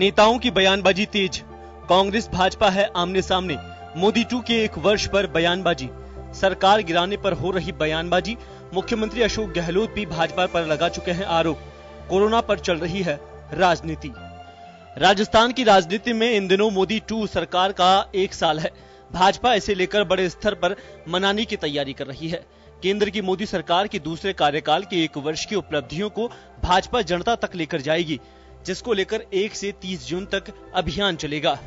नेताओं की बयानबाजी तेज, कांग्रेस भाजपा है आमने सामने। मोदी 2 के 1 वर्ष पर बयानबाजी, सरकार गिराने पर हो रही बयानबाजी। मुख्यमंत्री अशोक गहलोत भी भाजपा पर लगा चुके हैं आरोप। कोरोना पर चल रही है राजनीति। राजस्थान की राजनीति में इन दिनों मोदी 2 सरकार का 1 साल है। भाजपा इसे लेकर बड़े स्तर पर मनाने की तैयारी कर रही है। केंद्र की मोदी सरकार के दूसरे कार्यकाल के 1 वर्ष की उपलब्धियों को भाजपा जनता तक लेकर जाएगी, जिसको लेकर 1 से 30 जून तक अभियान चलेगा।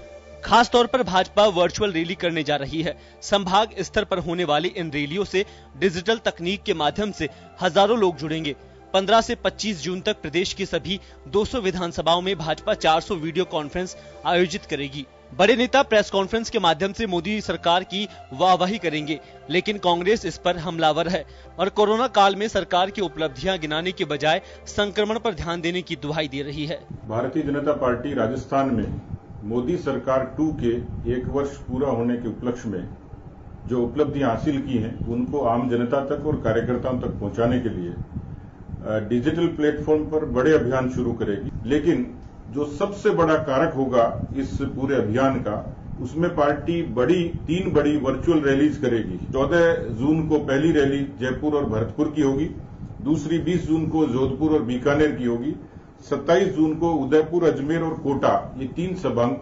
खास तौर पर भाजपा वर्चुअल रैली करने जा रही है। संभाग स्तर पर होने वाली इन रैलियों से डिजिटल तकनीक के माध्यम से हजारों लोग जुड़ेंगे। 15 से 25 जून तक प्रदेश की सभी 200 विधानसभाओं में भाजपा 400 वीडियो कॉन्फ्रेंस आयोजित करेगी। बड़े नेता प्रेस कॉन्फ्रेंस के माध्यम से मोदी सरकार की वाहवाही करेंगे, लेकिन कांग्रेस इस पर हमलावर है और कोरोना काल में सरकार की उपलब्धियां गिनाने के बजाय संक्रमण पर ध्यान देने की दुहाई दे रही है। भारतीय जनता पार्टी राजस्थान में मोदी सरकार 2 के 1 वर्ष पूरा होने के उपलक्ष्य में जो उपलब्धियां हासिल की हैं, उनको आम जनता तक और कार्यकर्ताओं तक पहुंचाने के लिए डिजिटल प्लेटफॉर्म पर बड़े अभियान शुरू करेगी। लेकिन जो सबसे बड़ा कारक होगा इस पूरे अभियान का, उसमें पार्टी 3 बड़ी वर्चुअल रैलीज करेगी। 14 जून को पहली रैली जयपुर और भरतपुर की होगी, दूसरी 20 जून को जोधपुर और बीकानेर की होगी, 27 जून को उदयपुर, अजमेर और कोटा, ये 3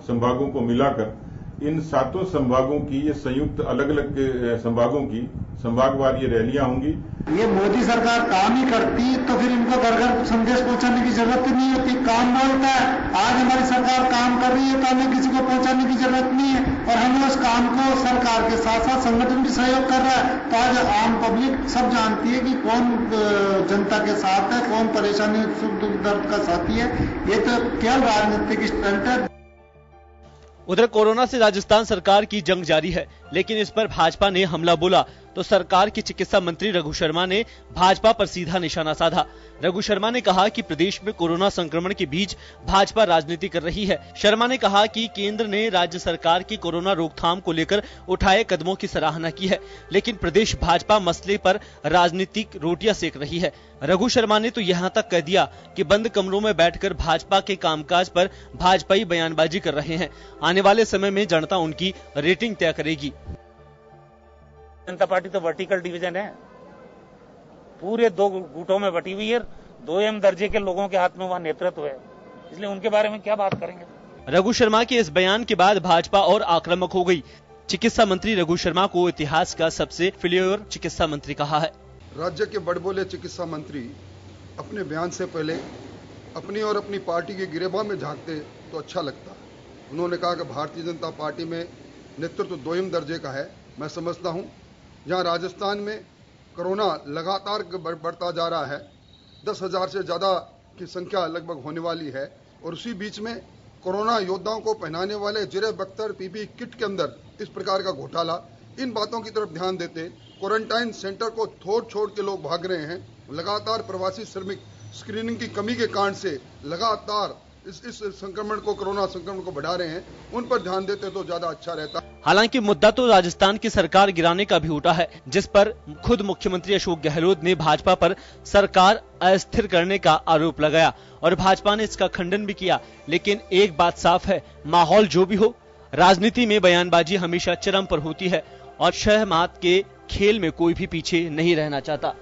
संभागों को मिलाकर इन 7 संभागों की ये संयुक्त अलग अलग संभागों की संभागवार ये रैलियां होंगी। ये मोदी सरकार काम ही करती तो फिर इनको घर घर संदेश पहुंचाने की जरूरत नहीं होती। काम बोलता है, आज हमारी सरकार काम कर रही है तो हमें किसी को पहुंचाने की जरूरत नहीं है और हम उस काम को सरकार के साथ साथ संगठन भी सहयोग कर रहा है। तो आज आम पब्लिक सब जानती है कि कौन जनता के साथ है, कौन परेशानी सुख दुख दर्द का साथी है। ये तो केवल राजनीतिक स्टंट है। उधर कोरोना से राजस्थान सरकार की जंग जारी है, लेकिन इस पर भाजपा ने हमला बोला तो सरकार के चिकित्सा मंत्री रघु शर्मा ने भाजपा पर सीधा निशाना साधा। रघु शर्मा ने कहा कि प्रदेश में कोरोना संक्रमण के बीच भाजपा राजनीति कर रही है। शर्मा ने कहा कि केंद्र ने राज्य सरकार की कोरोना रोकथाम को लेकर उठाए कदमों की सराहना की है, लेकिन प्रदेश भाजपा मसले पर राजनीतिक रोटियां सेक रही है। रघु शर्मा ने तो यहाँ तक कह दिया कि बंद कमरों में बैठकर भाजपा के कामकाज पर भाजपाई बयानबाजी कर रहे हैं। आने वाले समय में जनता उनकी रेटिंग तय करेगी। जनता पार्टी तो वर्टिकल डिवीजन है, पूरे 2 गुटों में बटी हुई है। 2M दर्जे के लोगों के हाथ में वहां नेतृत्व है, इसलिए उनके बारे में क्या बात करेंगे। रघु शर्मा के इस बयान के बाद भाजपा और आक्रामक हो गई। चिकित्सा मंत्री रघु शर्मा को इतिहास का सबसे फेल्योर चिकित्सा मंत्री कहा है। राज्य के बड़बोले चिकित्सा मंत्री अपने बयान से पहले अपनी और अपनी पार्टी के गिरेबान में झांकते तो अच्छा लगता। उन्होंने कहा कि भारतीय जनता पार्टी में नेतृत्व 2M दर्जे का है। मैं समझता हूं जहां राजस्थान में कोरोना लगातार बढ़ता जा रहा है, 10,000 से ज्यादा की संख्या लगभग होने वाली है, और उसी बीच में कोरोना योद्धाओं को पहनाने वाले जिरे बख्तर पीपी किट के अंदर इस प्रकार का घोटाला, इन बातों की तरफ ध्यान देते क्वारंटाइन सेंटर को छोड़ के लोग भाग रहे हैं। लगातार प्रवासी श्रमिक स्क्रीनिंग की कमी के कारण से लगातार इस संक्रमण को, कोरोना संक्रमण को बढ़ा रहे हैं, उन पर ध्यान देते तो ज्यादा अच्छा रहता। हालांकि मुद्दा तो राजस्थान की सरकार गिराने का भी उठा है, जिस पर खुद मुख्यमंत्री अशोक गहलोत ने भाजपा पर सरकार अस्थिर करने का आरोप लगाया और भाजपा ने इसका खंडन भी किया। लेकिन एक बात साफ है, माहौल जो भी हो, राजनीति में बयानबाजी हमेशा चरम पर होती है और शह मात के खेल में कोई भी पीछे नहीं रहना चाहता।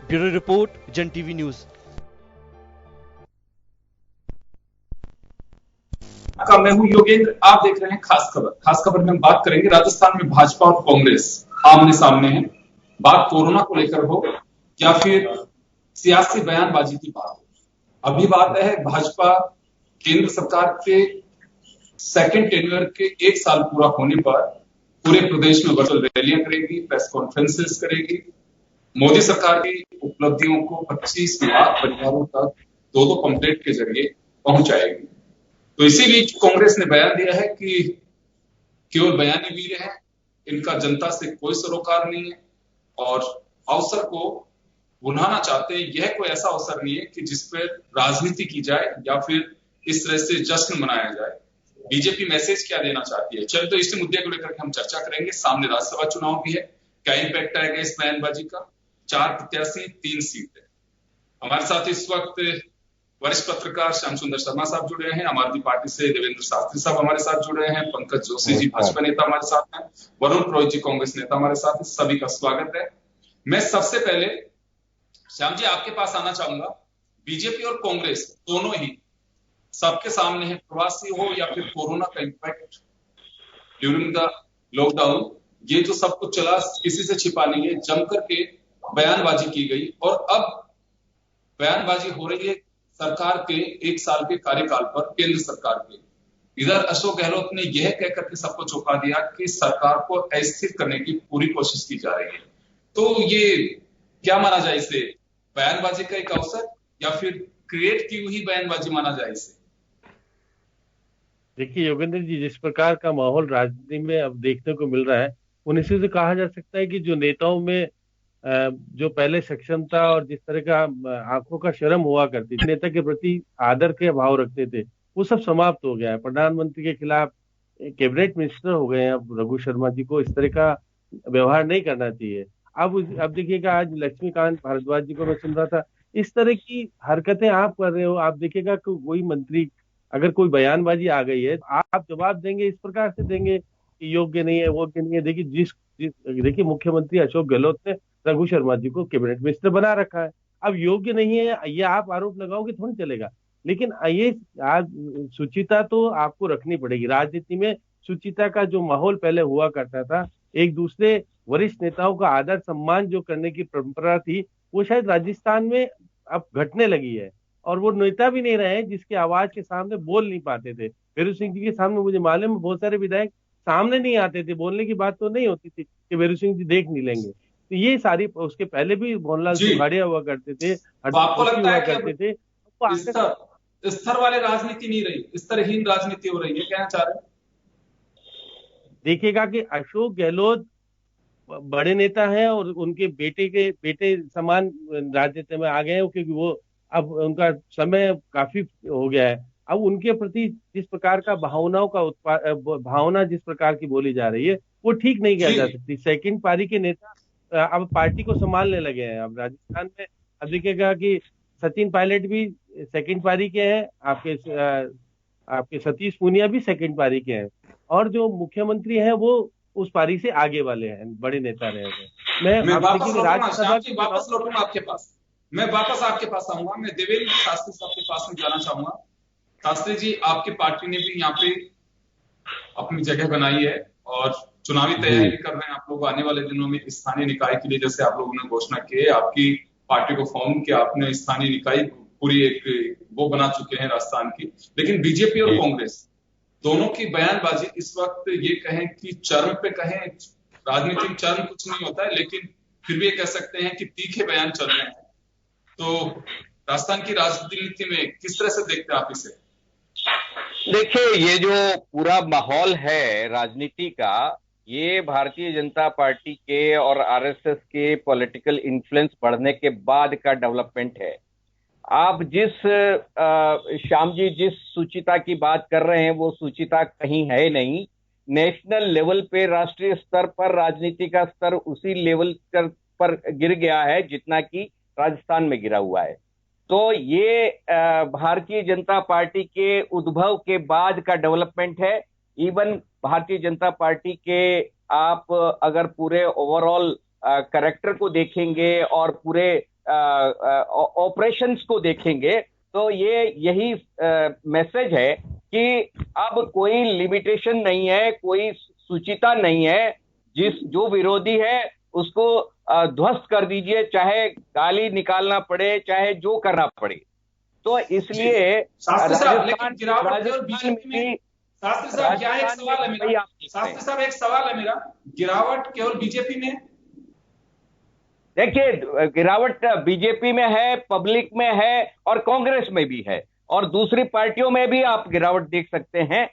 ब्यूरो रिपोर्ट, जन टीवी न्यूज। मैं हूं योगेंद्र, आप देख रहे हैं खास खबर। खास खबर में हम बात करेंगे राजस्थान में भाजपा और कांग्रेस आमने सामने हैं। बात कोरोना को लेकर हो या फिर सियासी बयानबाजी की बात हो। अभी बात है भाजपा केंद्र सरकार के सेकंड टेन्योर के 1 साल पूरा होने पर पूरे प्रदेश में वर्चुअल रैलियां करेगी, प्रेस कॉन्फ्रेंसेस करेगी। मोदी सरकार की उपलब्धियों को 25 लाख परिवारों तक 2-2 पंपलेट के जरिए पहुंचाएगी। तो इसी बीच कांग्रेस ने बयान दिया है कि केवल बयानी वीर हैं, इनका जनता से कोई सरोकार नहीं है और अवसर को बुलाना चाहते हैं। यह कोई ऐसा अवसर नहीं है कि जिस पर राजनीति की जाए या फिर इस तरह से जश्न मनाया जाए। बीजेपी मैसेज क्या देना चाहती है, चल तो इसी मुद्दे को लेकर हम चर्चा करेंगे। सामने राज्यसभा चुनाव भी है, क्या इम्पैक्ट आएगा इस बयानबाजी का। 4 प्रत्याशी 3 सीट है। हमारे साथ इस वक्त वरिष्ठ पत्रकार श्याम सुंदर शर्मा साहब जुड़े हैं, आम आदमी पार्टी से देवेंद्र शास्त्री साहब हमारे साथ जुड़े हैं, पंकज जोशी जी भाजपा नेता हमारे साथ हैं, वरुण पुरोहित जी कांग्रेस नेता हमारे साथ हैं। सभी का स्वागत है। मैं सबसे पहले श्याम जी आपके पास आना चाहूंगा। बीजेपी और कांग्रेस दोनों ही सबके सामने है, प्रवासी हो या फिर कोरोना का इम्पैक्ट ड्यूरिंग द लॉकडाउन, ये जो सब कुछ चला किसी से छिपा नहीं है, जमकर के बयानबाजी की गई और अब बयानबाजी हो रही है सरकार के 1 साल के कार्यकाल पर, केंद्र सरकार के। इधर अशोक गहलोत ने यह कहकर के सबको चौंका दिया कि सरकार को अस्थिर करने की पूरी कोशिश की जा रही है। तो ये क्या माना जाए इसे, बयानबाजी का एक अवसर या फिर क्रिएट की हुई बयानबाजी माना जाए इसे? देखिए योगेंद्र जी, जिस प्रकार का माहौल राजनीति में अब देखने को मिल रहा है, उन हिसाब से कहा जा सकता है कि जो नेताओं में जो पहले सक्षमता और जिस तरह का आंखों का शर्म हुआ करती थी, नेता के प्रति आदर के भाव रखते थे, वो सब समाप्त हो गया है। प्रधानमंत्री के खिलाफ कैबिनेट मिनिस्टर हो गए हैं अब रघु शर्मा जी को, इस तरह का व्यवहार नहीं करना चाहिए। अब देखिएगा, आज लक्ष्मीकांत भारद्वाज जी को मैं सुन रहा था, इस तरह की हरकतें आप कर रहे हो। आप देखिएगा कि कोई मंत्री अगर कोई बयानबाजी आ गई है, आप जवाब देंगे इस प्रकार से देंगे कि योग्य नहीं है, वोग्य नहीं है। देखिए मुख्यमंत्री अशोक गहलोत ने रघु शर्मा जी को कैबिनेट मिनिस्टर बना रखा है। अब योग्य नहीं है ये आप आरोप लगाओगे थोड़ी चलेगा, लेकिन ये आज शुचिता तो आपको रखनी पड़ेगी। राजनीति में शुचिता का जो माहौल पहले हुआ करता था, एक दूसरे वरिष्ठ नेताओं का आदर सम्मान जो करने की परंपरा थी, वो शायद राजस्थान में अब घटने लगी है। और वो नेता भी नहीं रहे जिसकी आवाज के सामने बोल नहीं पाते थे। वीरू सिंह जी के सामने मुझे मालूम है बहुत सारे विधायक सामने नहीं आते थे, बोलने की बात तो नहीं होती थी कि वीरू सिंह जी देख नहीं लेंगे। तो ये सारी, उसके पहले भी मोहनलाल सुखाड़िया हुआ करते थे, आपको लगता है करते थे। स्तर वाले राजनीति नहीं रही, स्तरहीन राजनीति हो रही है, कहना चाह रहे हैं? देखिएगा कि अशोक गहलोत बड़े नेता हैं और उनके बेटे समान राजनीति में आ गए हैं, क्योंकि वो अब उनका समय काफी हो गया है। अब उनके प्रति जिस प्रकार का भावना जिस प्रकार की बोली जा रही है, वो ठीक नहीं कहा जा सकती। सेकंड पारी के नेता अब पार्टी को संभालने लगे हैं। अब राजस्थान में अब देखिएगा कि सचिन पायलट भी सेकंड पारी के हैं, आपके सतीश पूनिया भी सेकंड पारी के हैं, और जो मुख्यमंत्री हैं वो उस पारी से आगे वाले हैं, बड़े नेता रहे हैं। मैं वापस लौटूंगा आपके पास, मैं वापस आपके पास आऊंगा। मैं देवेंद्र शास्त्री साहब के पास में जाना चाहूंगा। शास्त्री जी, आपकी पार्टी ने भी यहाँ पे अपनी जगह बनाई है और चुनावी तैयारी कर रहे हैं आप लोग आने वाले दिनों में स्थानीय निकाय के लिए। जैसे आप लोगों ने घोषणा की है, आपकी पार्टी को फॉर्म किया, आपने स्थानीय निकाय पूरी एक वो बना चुके हैं राजस्थान की। लेकिन बीजेपी और कांग्रेस दोनों की बयानबाजी इस वक्त ये कहें कि चरम पे कहें, राजनीति में चरम कुछ नहीं होता है, लेकिन फिर भी ये कह सकते हैं कि तीखे बयान चल रहे हैं। तो राजस्थान की राजनीति में किस तरह से देखते हैं आप इसे? देखिए, ये जो पूरा माहौल है राजनीति का, ये भारतीय जनता पार्टी के और आरएसएस के पॉलिटिकल इन्फ्लुएंस बढ़ने के बाद का डेवलपमेंट है। आप श्याम जी जिस सूचिता की बात कर रहे हैं, वो सूचिता कहीं है नहीं। नेशनल लेवल पे, राष्ट्रीय स्तर पर राजनीति का स्तर उसी लेवल पर गिर गया है जितना कि राजस्थान में गिरा हुआ है। तो ये भारतीय जनता पार्टी के उद्भव के बाद का डेवलपमेंट है। इवन भारतीय जनता पार्टी के आप अगर पूरे ओवरऑल कैरेक्टर को देखेंगे और पूरे ऑपरेशंस को देखेंगे, तो यही मैसेज है कि अब कोई लिमिटेशन नहीं है, कोई सूचिता नहीं है। जो विरोधी है उसको ध्वस्त कर दीजिए, चाहे गाली निकालना पड़े, चाहे जो करना पड़े। तो इसलिए शास्त्री साहब, लेकिन गिरावट केवल बीजेपी में, शास्त्री साहब क्या एक सवाल है मेरा, शास्त्री साहब एक सवाल है मेरा, गिरावट केवल बीजेपी में? देखिए, गिरावट बीजेपी में है, पब्लिक में है और कांग्रेस में भी है, और दूसरी पार्टियों में भी आप गिरावट देख सकते हैं।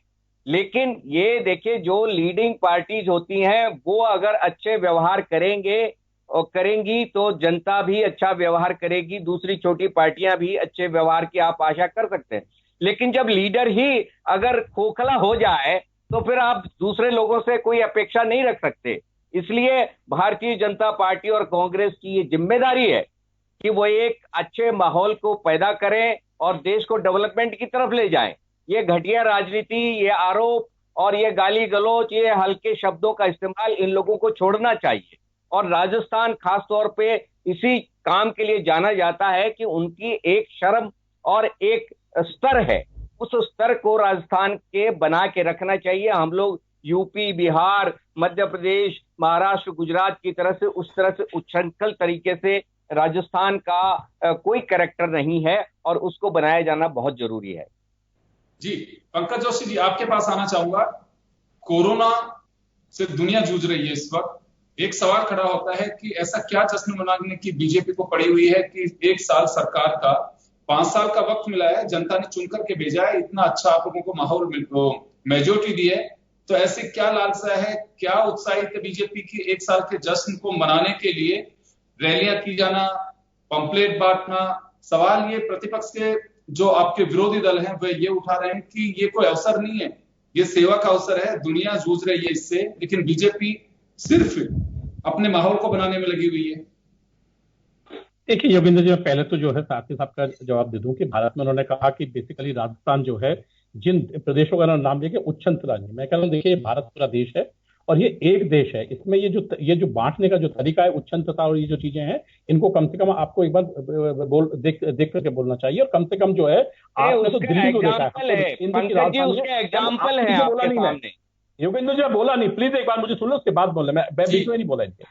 लेकिन ये देखिए, जो लीडिंग पार्टीज होती हैं वो अगर अच्छे व्यवहार करेंगी तो जनता भी अच्छा व्यवहार करेगी, दूसरी छोटी पार्टियां भी अच्छे व्यवहार की आप आशा कर सकते हैं। लेकिन जब लीडर ही अगर खोखला हो जाए तो फिर आप दूसरे लोगों से कोई अपेक्षा नहीं रख सकते। इसलिए भारतीय जनता पार्टी और कांग्रेस की ये जिम्मेदारी है कि वो एक अच्छे माहौल को पैदा करें और देश को डेवलपमेंट की तरफ ले जाएं। ये घटिया राजनीति, ये आरोप और ये गाली गलौज, ये हल्के शब्दों का इस्तेमाल इन लोगों को छोड़ना चाहिए। और राजस्थान खास तौर पे इसी काम के लिए जाना जाता है कि उनकी एक शर्म और एक स्तर है, उस स्तर को राजस्थान के बना के रखना चाहिए। हम लोग यूपी, बिहार, मध्य प्रदेश, महाराष्ट्र, गुजरात की तरह से उस तरह से उच्छृंखल तरीके से राजस्थान का कोई कैरेक्टर नहीं है और उसको बनाया जाना बहुत जरूरी है। जी पंकज जोशी जी, आपके पास आना चाहूंगा। कोरोना से दुनिया जूझ रही है इस वक्त। एक सवाल खड़ा होता है कि ऐसा क्या जश्न मनाने की बीजेपी को पड़ी हुई है कि 1 साल सरकार का, 5 साल का वक्त मिला है, जनता ने चुनकर के भेजा है, इतना अच्छा आप लोगों को माहौल मेजोरिटी दी है, तो ऐसे क्या लालसा है, क्या उत्साहित है बीजेपी की 1 साल के जश्न को मनाने के लिए रैलियां की जाना, पंपलेट बांटना? सवाल ये प्रतिपक्ष के जो आपके विरोधी दल हैं वे ये उठा रहे हैं कि ये कोई अवसर नहीं है, ये सेवा का अवसर है, दुनिया जूझ रही है इससे, लेकिन बीजेपी सिर्फ अपने माहौल को बनाने में लगी हुई है। देखिए योगेंद्र जी, पहले तो जो है साथ ही साथ का जवाब दे दूं कि भारत में उन्होंने कहा कि बेसिकली राजस्थान जो है जिन प्रदेशों का नाम देके उच्छृंखला नहीं। मैं कह रहा हूं देखिए भारत पूरा देश है और ये एक देश है, इसमें ये जो बांटने का जो तरीका है, उच्छृंखलता और ये जो चीजें हैं, इनको कम से कम आपको एक बार देख करके बोलना चाहिए। और कम से कम जो है आपने तो दिल्ली को देखा है। योगेंद्र जी बोला नहीं, प्लीज एक बार मुझे सुन लो, उसके बाद बोले, मैं बीच में नहीं बोला इनके।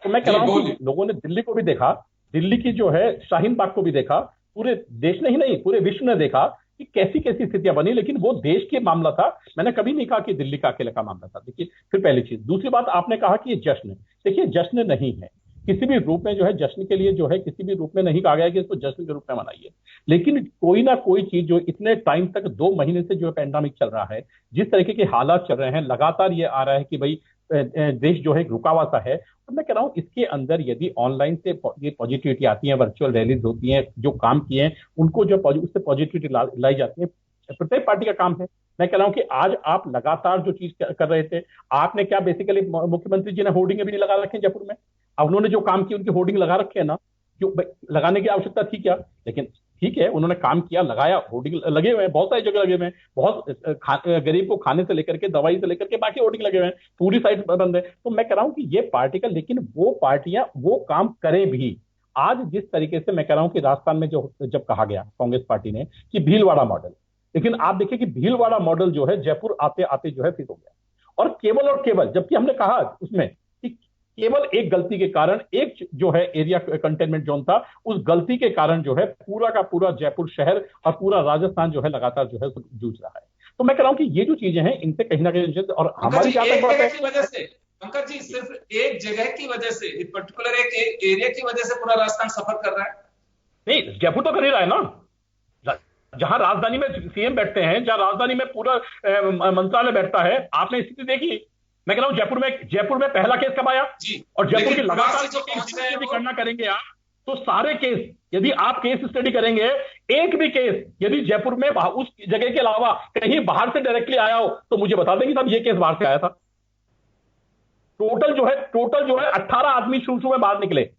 तो मैं कह रहा हूँ लोगों ने दिल्ली को भी देखा, दिल्ली की जो है शाहीन बाग को भी देखा, पूरे देश ने ही नहीं पूरे विश्व ने देखा कि कैसी कैसी स्थितियां बनी, लेकिन वो देश के मामला था। मैंने कभी नहीं कहा कि दिल्ली का अकेले का मामला था। देखिए फिर पहली चीज, दूसरी बात आपने कहा कि ये जश्न, देखिए जश्न नहीं है किसी भी रूप में, जो है जश्न के लिए जो है किसी भी रूप में नहीं कहा गया कि इसको जश्न के रूप में मनाइए, लेकिन कोई ना कोई चीज जो इतने टाइम तक 2 महीने से जो है पैंडेमिक चल रहा है, जिस तरीके के हालात चल रहे हैं, लगातार ये आ रहा है कि भाई देश जो है रुका हुआ सा है। तो मैं कह रहा हूं इसके अंदर यदि ऑनलाइन से ये पॉजिटिविटी आती है, वर्चुअल रैलीज होती हैं, जो काम किए हैं उनको जो उससे पॉजिटिविटी लाई जाती है, प्रत्येक पार्टी का काम है। मैं कह रहा हूं कि आज आप लगातार जो चीज कर रहे थे, आपने क्या बेसिकली मुख्यमंत्री जी ने होर्डिंग भी नहीं लगा रखे जयपुर में, अब उन्होंने जो काम किया उनकी होर्डिंग लगा रखे हैं ना, क्यों लगाने की आवश्यकता थी क्या? लेकिन ठीक है उन्होंने काम किया, लगाया, होर्डिंग लगे हुए हैं, बहुत सारी जगह लगे हुए हैं, बहुत गरीब को खाने से लेकर के दवाई से लेकर के बाकी होर्डिंग लगे हुए हैं, पूरी साइड बंद है। तो मैं कह रहा हूं कि ये पार्टी का, लेकिन वो पार्टियां वो काम करें भी। आज जिस तरीके से मैं कह रहा हूं कि राजस्थान में जब कहा गया कांग्रेस पार्टी ने कि भीलवाड़ा मॉडल, लेकिन आप देखिए कि भीलवाड़ा मॉडल जो है जयपुर आते आते जो है फिट हो गया, और केवल जबकि हमने कहा उसमें केवल एक गलती के कारण, एक जो है एरिया कंटेनमेंट जोन था, उस गलती के कारण जो है पूरा का पूरा जयपुर शहर और पूरा राजस्थान जो है लगातार जो है जूझ रहा है। तो मैं कह रहा हूं कि ये जो चीजें हैं इनसे कहीं ना कहीं, और हमारी क्या बात है पंकज जी, सिर्फ एक जगह की वजह से, पर्टिकुलर एक एरिया की वजह से पूरा राजस्थान सफर कर रहा है? नहीं, जयपुर तो कर ही रहा है ना, जहां राजधानी में सीएम बैठते हैं, जहां राजधानी में पूरा मंत्रालय बैठता है। आपने स्थिति देखी, मैं कह रहा हूं जयपुर में पहला केस कब आया जी, और जयपुर के लगातार जो केस स्टडी करना करेंगे आप, तो सारे केस यदि आप केस स्टडी करेंगे, एक भी केस यदि जयपुर में उस जगह के अलावा कहीं बाहर से डायरेक्टली आया हो तो मुझे बता देंगे साहब ये केस बाहर से आया था। टोटल जो है 18 आदमी शुरू में बाहर निकले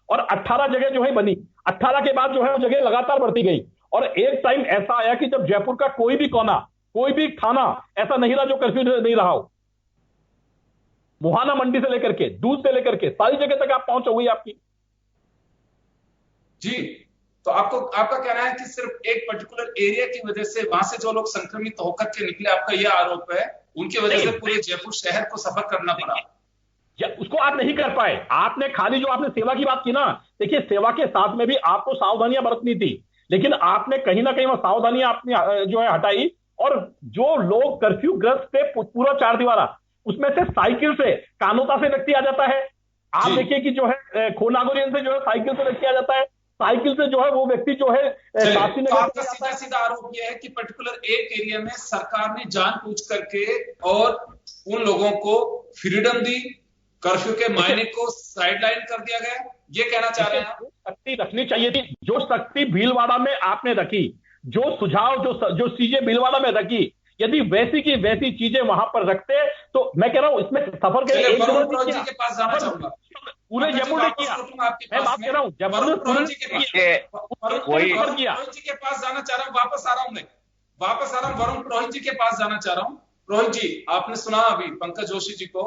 और 18 जगह जो है बनी, 18 के बाद जो है वो जगह लगातार बढ़ती गई, और एक टाइम ऐसा आया कि जब जयपुर का कोई भी कोना, कोई भी थाना ऐसा नहीं रहा जो कर्फ्यू नहीं रहा हो। मुहाना मंडी से लेकर के, दूध से लेकर के सारी जगह तक आप पहुंच हुई आपकी जी। तो आपका कहना है कि सिर्फ एक पर्टिकुलर एरिया की वजह से, वहां से जो लोग संक्रमित होकर के निकले, आपका यह आरोप है, उनकी वजह से पूरे जयपुर शहर को सफर करना पड़ा? उसको आप नहीं कर पाए। आपने खाली जो आपने सेवा की बात की ना, देखिए सेवा के साथ में भी आपको सावधानियां बरतनी थी, लेकिन आपने कहीं ना कहीं वो सावधानियां आपने जो है हटाई, और जो लोग कर्फ्यू ग्रस्त थे पूरा 4 दीवारा, उसमें से साइकिल से कानोता से व्यक्ति आ जाता है। आप देखिए कि जो है खोनागोरियन से जो है साइकिल से व्यक्ति आ जाता है, साइकिल से जो है वो व्यक्ति जो है तो आपका सीधा आरोप यह है कि पर्टिकुलर एक एरिया में सरकार ने जानबूझ करके और उन लोगों को फ्रीडम दी, कर्फ्यू के मायने को साइडलाइन कर दिया गया, ये कहना चाह रहे हैं? शक्ति रखनी चाहिए थी, जो शक्ति भीलवाड़ा में आपने रखी, जो सुझाव जो चीजें भीलवाड़ा में रखी, यदि वैसी की वैसी चीजें वहां पर रखते, तो मैं कह रहा हूं इसमें सफर के लिए के पास जाना चाहूंगा। पूरे जयपुर ने किया। मैं बात कर रहा हूँ वरुण जी के पास जाना चाह रहा हूँ, वापस आ रहा हूँ वरुण पुरोहित जी के पास जाना चाह रहा हूँ। पुरोहित जी, आपने सुना अभी पंकज जोशी जी को,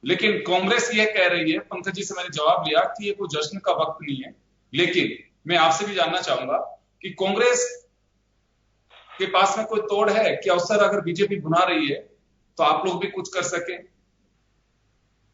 लेकिन कांग्रेस ये कह रही है, पंकज जी से मैंने जवाब लिया कि ये कोई जश्न का वक्त नहीं है, लेकिन मैं आपसे भी जानना चाहूंगा कि कांग्रेस के पास में कोई तोड़ है कि अवसर अगर बीजेपी बुना रही है तो आप लोग भी कुछ कर सके?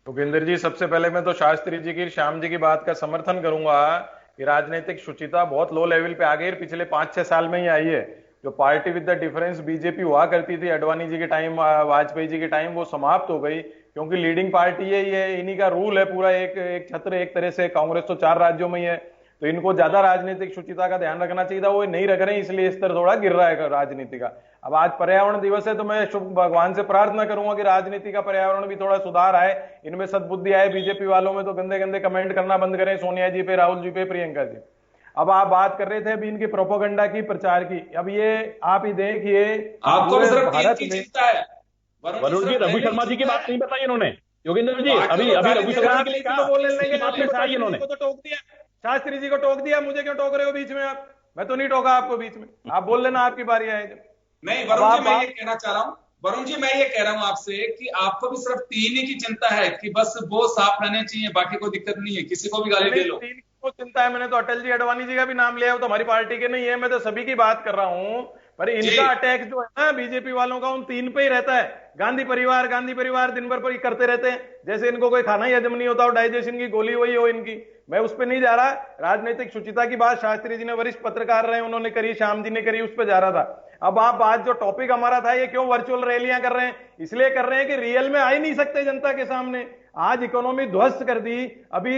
योगेंद्र जी, सबसे पहले मैं तो शास्त्री जी की, श्याम जी की बात का समर्थन करूंगा कि राजनीतिक शुचिता बहुत लो लेवल पे आ गई, पिछले 5-6 साल में ही आई है। जो party with the difference BJP हुआ करती थी अडवाणी जी के टाइम, वाजपेयी जी के टाइम, वो समाप्त हो गई, क्योंकि लीडिंग पार्टी है, ये इन्हीं का रूल है पूरा, एक छत्र एक तरह से। कांग्रेस तो 4 राज्यों में ही है, तो इनको ज्यादा राजनीतिक शुचिता का ध्यान रखना चाहिए था, वो नहीं रख रहे हैं, इसलिए स्तर थोड़ा गिर रहा है राजनीति का। अब आज पर्यावरण दिवस है, तो मैं शुभ भगवान से प्रार्थना करूंगा कि राजनीति का पर्यावरण भी थोड़ा सुधार आए, इनमें सद्बुद्धि आए। बीजेपी वालों में तो गंदे गंदे कमेंट करना बंद करें, सोनिया जी पे, राहुल जी पे, प्रियंका जी। अब आप बात कर रहे थे अभी इनकी प्रोपोगंडा की, प्रचार की। अब ये आप ही देखिए, आपको भारत में वरुण जी, रघु शर्मा जी की बात नहीं बताई इन्होंने। योगेंद्र जी, अभी रघु शर्मा जी के लिए बोलने लगे, इन्होंने तो टोक दिया, शास्त्री जी को टोक दिया, मुझे क्यों टोक रहे हो बीच में आप? मैं तो नहीं टोका आपको बीच में, आप बोल लेना, आपकी बारी आए। नहीं वरुण जी, मैं ये कहना चाह रहा हूँ, वरुण जी मैं ये कह रहा हूँ आपसे कि आपको भी सिर्फ 3 ही की चिंता है कि बस वो साफ रहने चाहिए, बाकी कोई दिक्कत नहीं है, किसी को भी गाली दे लो। 3 को चिंता है, मैंने तो अटल जी अडवाणी जी का भी नाम लिया, वो तो हमारी पार्टी के नहीं है, मैं तो सभी की बात कर रहा हूँ। पर इनका अटैक जो है ना बीजेपी वालों का, उन 3 पे ही रहता है। गांधी परिवार दिन भर पर ही करते रहते हैं, जैसे इनको कोई खाना ही हजम नहीं होता, और डाइजेशन की गोली वही हो इनकी। मैं उस पर नहीं जा रहा। राजनीतिक शुचिता की बात शास्त्री जी ने, वरिष्ठ पत्रकार रहे, उन्होंने करी, श्याम जी ने करी, उस पर जा रहा था। अब आप बात, जो टॉपिक हमारा था, ये क्यों वर्चुअल रैलियां कर रहे हैं? इसलिए कर रहे हैं कि रियल में आ ही नहीं सकते जनता के सामने। आज इकोनॉमी ध्वस्त कर दी, अभी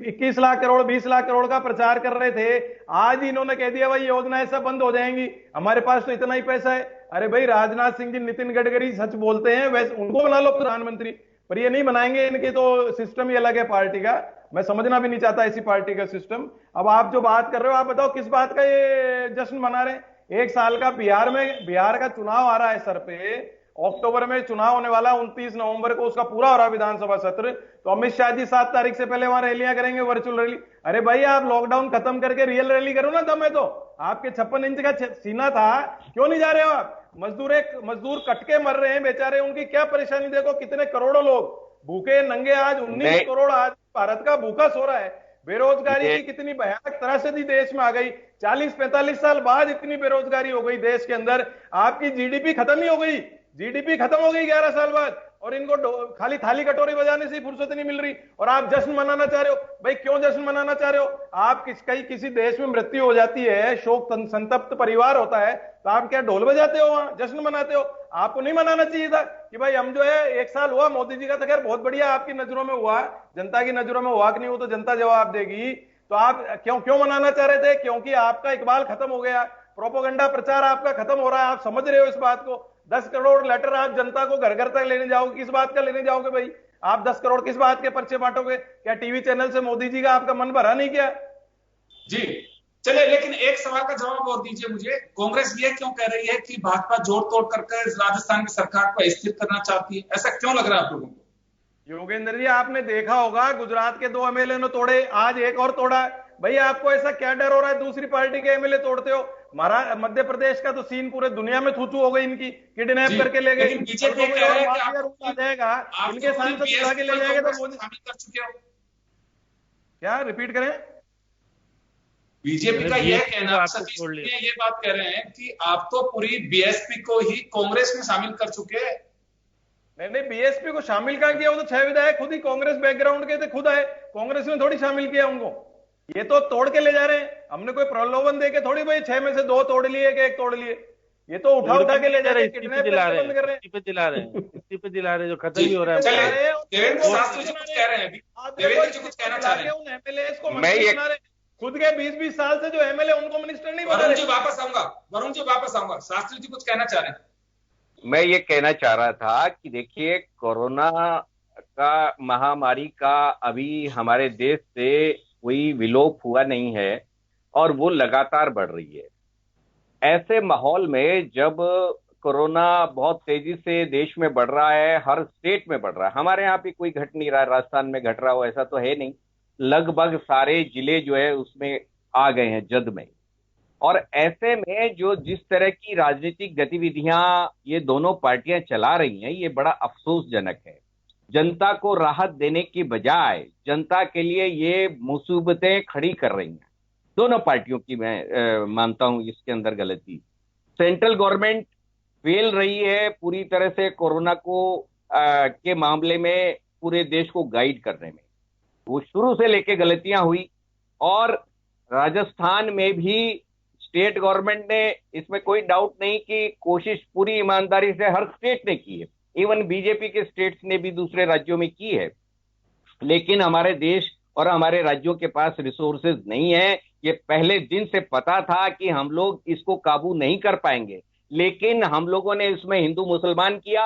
21 लाख करोड़ 20 लाख करोड़ का प्रचार कर रहे थे, आज ही इन्होंने कह दिया भाई योजनाएं सब बंद हो जाएंगी, हमारे पास तो इतना ही पैसा है। अरे भाई, राजनाथ सिंह जी, नितिन गडकरी सच बोलते हैं, वैसे उनको बना लो प्रधानमंत्री, पर ये नहीं बनाएंगे, इनके तो सिस्टम ही अलग है पार्टी का। मैं समझना भी नहीं चाहता ऐसी पार्टी का सिस्टम। अब आप जो बात कर रहे हो, आप बताओ किस बात का ये जश्न मना रहे हैं? 1 साल का बिहार का चुनाव आ रहा है सर पे, अक्टूबर में चुनाव होने वाला, 29 नवंबर को उसका पूरा हो रहा विधानसभा सत्र, तो अमित शाह जी 7 तारीख से पहले वहां रैलियां करेंगे, वर्चुअल रैली। अरे भाई, आप लॉकडाउन खत्म करके रियल रैली करो ना, दम है तो। आपके 56 इंच का सीना था, क्यों नहीं जा रहे हो आप? मजदूर कट के मर रहे हैं बेचारे, उनकी क्या परेशानी देखो, कितने करोड़ों लोग भूखे नंगे, आज 19 करोड़ आज भारत का भूखा सो रहा है। बेरोजगारी की कितनी भयानक त्रासदी देश में आ गई, 40-45 साल बाद इतनी बेरोजगारी हो गई देश के अंदर। आपकी जीडीपी खत्म ही हो गई, जीडीपी खत्म हो गई 11 साल बाद, और इनको खाली थाली कटोरी बजाने से फुर्सत नहीं मिल रही, और आप जश्न मनाना चाह रहे हो। भाई क्यों जश्न मनाना चाह रहे हो? आप किसी देश में मृत्यु हो जाती है, शोक संतप्त परिवार होता है, तो आप क्या ढोल बजाते हो, वहां जश्न मनाते हो? आपको नहीं मनाना चाहिए था कि भाई हम जो है 1 साल हुआ मोदी जी का, तो खैर बहुत बढ़िया आपकी नजरों में हुआ, जनता की नजरों में हुआ कि नहीं, वो तो जनता जवाब देगी। तो आप क्यों मनाना चाह रहे थे? क्योंकि आपका इकबाल खत्म हो गया, प्रोपोगंडा प्रचार आपका खत्म हो रहा है, आप समझ रहे हो इस बात को। 10 करोड़ लेटर आप जनता को घर घर तक लेने जाओगे, किस बात का लेने जाओगे भाई? आप 10 करोड़ किस बात के पर्चे बांटोगे? क्या टीवी चैनल से मोदी जी का आपका मन भरा नहीं क्या? जी चलिए, लेकिन एक सवाल का जवाब और दीजिए मुझे। कांग्रेस ये क्यों कह रही है कि भाजपा जोड़ तोड़ करके राजस्थान की सरकार को अस्थिर करना चाहती है? ऐसा क्यों लग रहा है आप लोगों को? योगेंद्र जी, आपने देखा होगा गुजरात के 2 एमएलए ने तोड़े, आज एक और तोड़ा। भाई आपको ऐसा क्या डर हो रहा है दूसरी पार्टी के एमएलए तोड़ते हो? मध्य प्रदेश का तो सीन पूरे दुनिया में थू हो गई, इनकी किडनैप करके ले गए, बीजेपी कह रहा है कि आ जाएगा, इनके सांसद उठा के ले जाएगा, तो शामिल कर चुके हो क्या? रिपीट करें। बीजेपी का यह कहना, सतीश ये बात कह रहे हैं कि आप तो पूरी बीएसपी को ही कांग्रेस में शामिल कर चुके हैं। नहीं, बीएसपी को शामिल क्या किया? वो तो 6 विधायक खुद ही कांग्रेस बैकग्राउंड के थे, खुद आए, कांग्रेस ने थोड़ी शामिल किया उनको। ये तो तोड़ के ले जा रहे हैं, हमने कोई प्रलोभन देके थोड़ी भाई 6 में से 2 तोड़ लिए कि 1 तोड़ लिए, ये तो उठा के ले जा रहे हैं, किडनैप दिला रहे हैं, जो खत्म ही हो रहा है। देवेंद्र शास्त्री जी कुछ कह रहे हैं, देवेंद्र जी कुछ कहना चाह रहे हैं। उन एमएलए को मंत्री बना रहे, खुद के 20-20 साल से जो एमएलए उनको मिनिस्टर नहीं बना रहे। वरुण जी वापस आऊंगा, शास्त्री जी कुछ कहना चाह रहे हैं। मैं ये कहना चाह रहा था कि देखिए, कोरोना का महामारी का अभी हमारे देश से कोई विलोप हुआ नहीं है, और वो लगातार बढ़ रही है। ऐसे माहौल में जब कोरोना बहुत तेजी से देश में बढ़ रहा है, हर स्टेट में बढ़ रहा है। हमारे यहाँ पे कोई घट नहीं रहा है, राजस्थान में घट रहा हो ऐसा तो है नहीं। लगभग सारे जिले जो है उसमें आ गए हैं जद में। और ऐसे में जो जिस तरह की राजनीतिक गतिविधियां ये दोनों पार्टियां चला रही हैं, ये बड़ा अफसोसजनक है। जनता को राहत देने की बजाय जनता के लिए ये मुसीबतें खड़ी कर रही हैं। दोनों पार्टियों की मैं मानता हूं इसके अंदर गलती। सेंट्रल गवर्नमेंट फेल रही है पूरी तरह से कोरोना को के मामले में पूरे देश को गाइड करने में। वो शुरू से लेके गलतियां हुई, और राजस्थान में भी स्टेट गवर्नमेंट ने, इसमें कोई डाउट नहीं कि कोशिश पूरी ईमानदारी से हर स्टेट ने की है, इवन बीजेपी के स्टेट्स ने भी दूसरे राज्यों में की है। लेकिन हमारे देश और हमारे राज्यों के पास रिसोर्सेज नहीं है। ये पहले दिन से पता था कि हम लोग इसको काबू नहीं कर पाएंगे, लेकिन हम लोगों ने इसमें हिंदू मुसलमान किया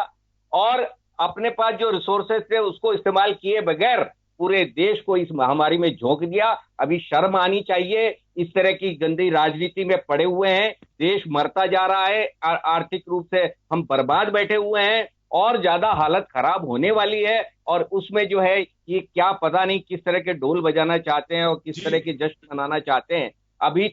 और अपने पास जो रिसोर्सेज थे उसको इस्तेमाल किए बगैर पूरे देश को इस महामारी में झोंक दिया। अभी शर्म आनी चाहिए, इस तरह की गंदी राजनीति में पड़े हुए हैं। देश मरता जा रहा है, आर्थिक रूप से हम बर्बाद बैठे हुए हैं और ज्यादा हालत खराब होने वाली है। और उसमें जो है ये क्या पता नहीं किस तरह के ढोल बजाना चाहते हैं और किस तरह के जश्न मनाना चाहते हैं। अभी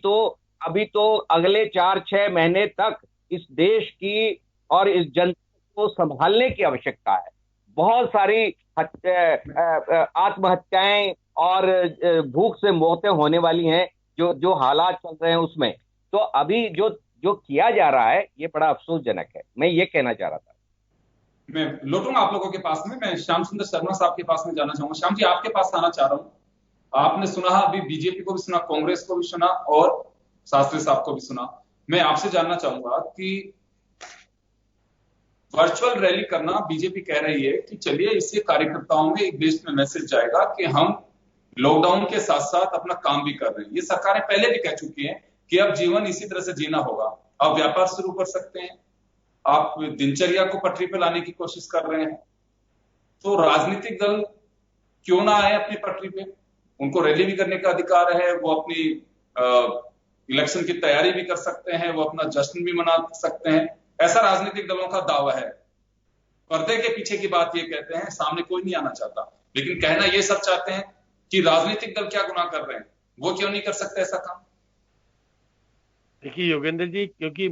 तो अगले 4-6 महीने तक इस देश की और इस जनता को संभालने की आवश्यकता है। बहुत सारी आत्महत्याएं और भूख से मौतें होने वाली हैं जो हालात चल रहे हैं उसमें। तो अभी जो किया जा रहा है ये बड़ा अफसोसजनक है। मैं ये कहना चाह रहा था। मैं लौटूंगा आप लोगों के पास में। मैं श्याम सुंदर शर्मा साहब के पास में जाना चाहूंगा। श्याम जी, आपके पास आना चाह रहा हूं। आपने सुना, अभी बीजेपी को भी सुना, कांग्रेस को भी सुना और शास्त्री साहब को भी सुना। मैं आपसे जानना चाहूंगा कि वर्चुअल रैली करना, बीजेपी कह रही है कि चलिए इससे कार्यकर्ताओं में एक देश में मैसेज जाएगा कि हम लॉकडाउन के साथ साथ अपना काम भी कर रहे हैं। ये सरकारें पहले भी कह चुकी हैं कि अब जीवन इसी तरह से जीना होगा। आप व्यापार शुरू कर सकते हैं, आप दिनचर्या को पटरी पर लाने की कोशिश कर रहे हैं। तो राजनीतिक दल क्यों ना आए अपनी पटरी पे? उनको रैली भी करने का अधिकार है, वो अपनी इलेक्शन की तैयारी भी कर सकते हैं, वो अपना जश्न भी मना सकते हैं। ऐसा राजनीतिक दलों का दावा है। पर्दे के पीछे की बात ये कहते हैं, सामने कोई नहीं आना चाहता, लेकिन कहना ये सब चाहते हैं कि राजनीतिक दल क्या गुनाह कर रहे हैं, वो क्यों नहीं कर सकते ऐसा काम? देखिए योगेंद्र जी, क्योंकि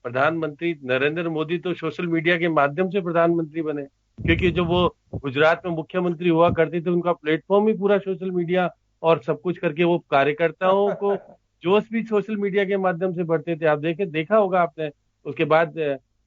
प्रधानमंत्री नरेंद्र मोदी तो सोशल मीडिया के माध्यम से प्रधानमंत्री बने, क्योंकि जब वो गुजरात में मुख्यमंत्री हुआ करते थे उनका प्लेटफॉर्म ही पूरा सोशल मीडिया और सब कुछ करके वो कार्यकर्ताओं को जोश भी सोशल मीडिया के माध्यम से बढ़ते थे। आप देखा होगा आपने। उसके बाद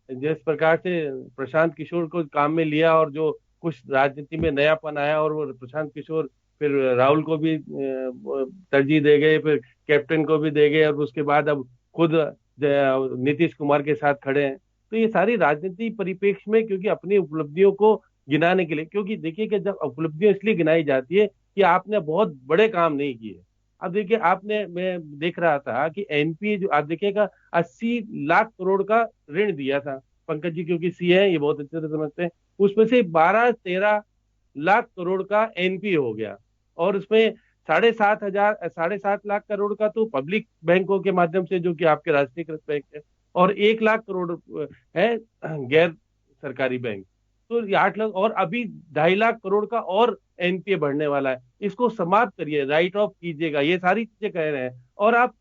जिस प्रकार से प्रशांत किशोर को काम में लिया और जो कुछ राजनीति में नयापन आया, और वो प्रशांत किशोर फिर राहुल को भी तरजीह दे गए, फिर कैप्टन को भी दे गए, और उसके बाद अब खुद नीतीश कुमार के साथ खड़े हैं। तो ये सारी राजनीति परिप्रेक्ष्य में, क्योंकि अपनी उपलब्धियों को गिनाने के लिए, क्योंकि देखिए कि जब उपलब्धियां इसलिए गिनाई जाती है कि आपने बहुत बड़े काम नहीं किए। अब देखिए मैं देख रहा था कि एनपीए जो आप देखिएगा 80 लाख करोड़ का ऋण दिया था पंकज जी, क्योंकि सीए हैं ये बहुत अच्छे से समझते हैं। उसमें से 12-13 लाख करोड़ का एनपीए हो गया, और उसमें 7.5 लाख करोड़ का तो पब्लिक बैंकों के माध्यम से, जो कि आपके राष्ट्रीयकृत बैंक है, और 1 लाख करोड़ है गैर सरकारी बैंक। तो 8 लाख, और अभी 2.5 लाख करोड़ का और एनपीए बढ़ने वाला है। इसको समाप्त करिए, राइट ऑफ कीजिएगा, ये सारी चीजें कह रहे हैं। और आप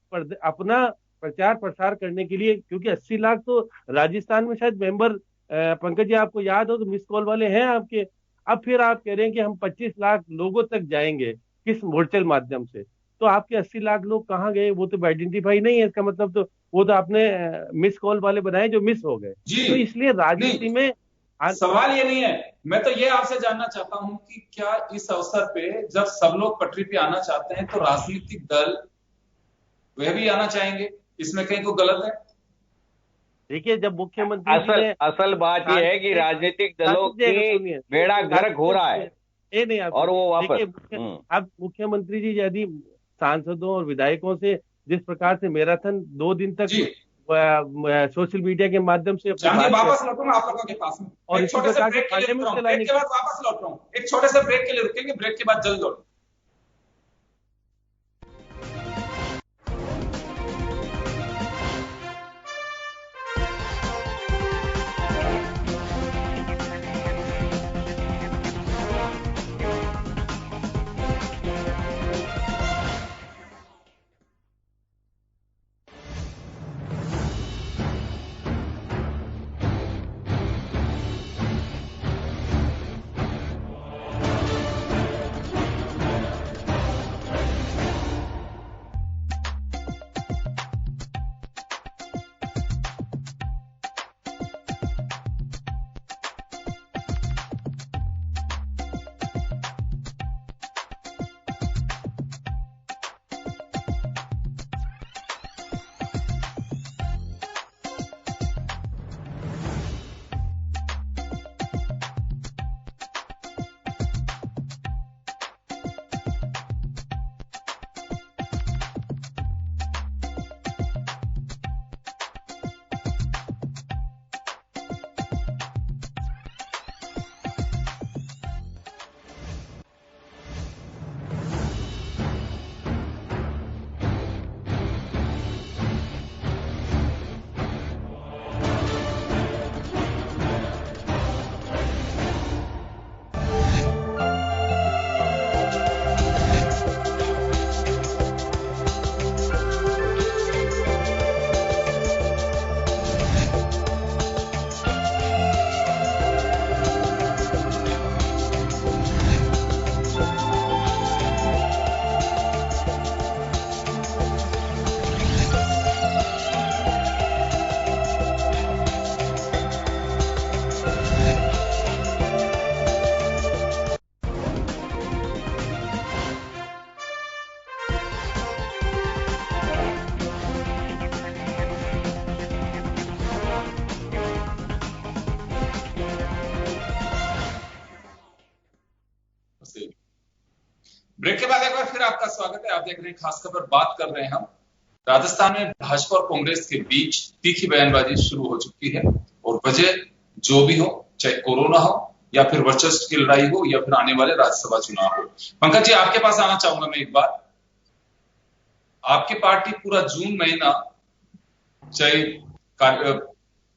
अपना प्रचार प्रसार करने के लिए, क्योंकि 80 लाख तो राजस्थान में शायद मेंबर, पंकज जी आपको याद हो तो मिस कॉल वाले हैं आपके। अब फिर आप कह रहे हैं कि हम 25 लाख लोगों तक जाएंगे किस वर्चुअल माध्यम से, तो आपके 80 लाख लोग कहाँ गए? वो तो आइडेंटिफाई नहीं है। इसका मतलब तो वो तो आपने मिस कॉल वाले बनाए जो मिस हो गए। तो इसलिए राजनीति में सवाल ये नहीं है। मैं तो ये आपसे जानना चाहता हूं कि क्या इस अवसर पे जब सब लोग पटरी पे आना चाहते हैं तो राजनीतिक दल वह भी आना चाहेंगे? इसमें कहीं को गलत है? देखिए, जब मुख्यमंत्री असल बात यह है कि राजनीतिक दलों की बेड़ा गर्क हो रहा है, ये नहीं और वो वापस अब मुख्यमंत्री जी यदि सांसदों और विधायकों से जिस प्रकार से मैराथन 2 दिन तक सोशल मीडिया के माध्यम से वापस लौटूंगा आप लोगों के पास में, और एक छोटे से ब्रेक के लिए वापस लौट रहा हूँ। एक छोटे से ब्रेक के लिए रुकेंगे, ब्रेक के बाद जल्द लौट। ब्रेक के बाद एक बार फिर आपका स्वागत है। आप देख रहे हैं खास खबर। बात कर रहे हैं हम राजस्थान में भाजपा और कांग्रेस के बीच तीखी बयानबाजी शुरू हो चुकी है और वजह जो भी हो, चाहे कोरोना हो या फिर वर्चस्व की लड़ाई हो या फिर आने वाले राज्यसभा चुनाव हो। पंकज जी, आपके पास आना चाहूंगा मैं एक बार। आपकी पार्टी पूरा जून महीना, चाहे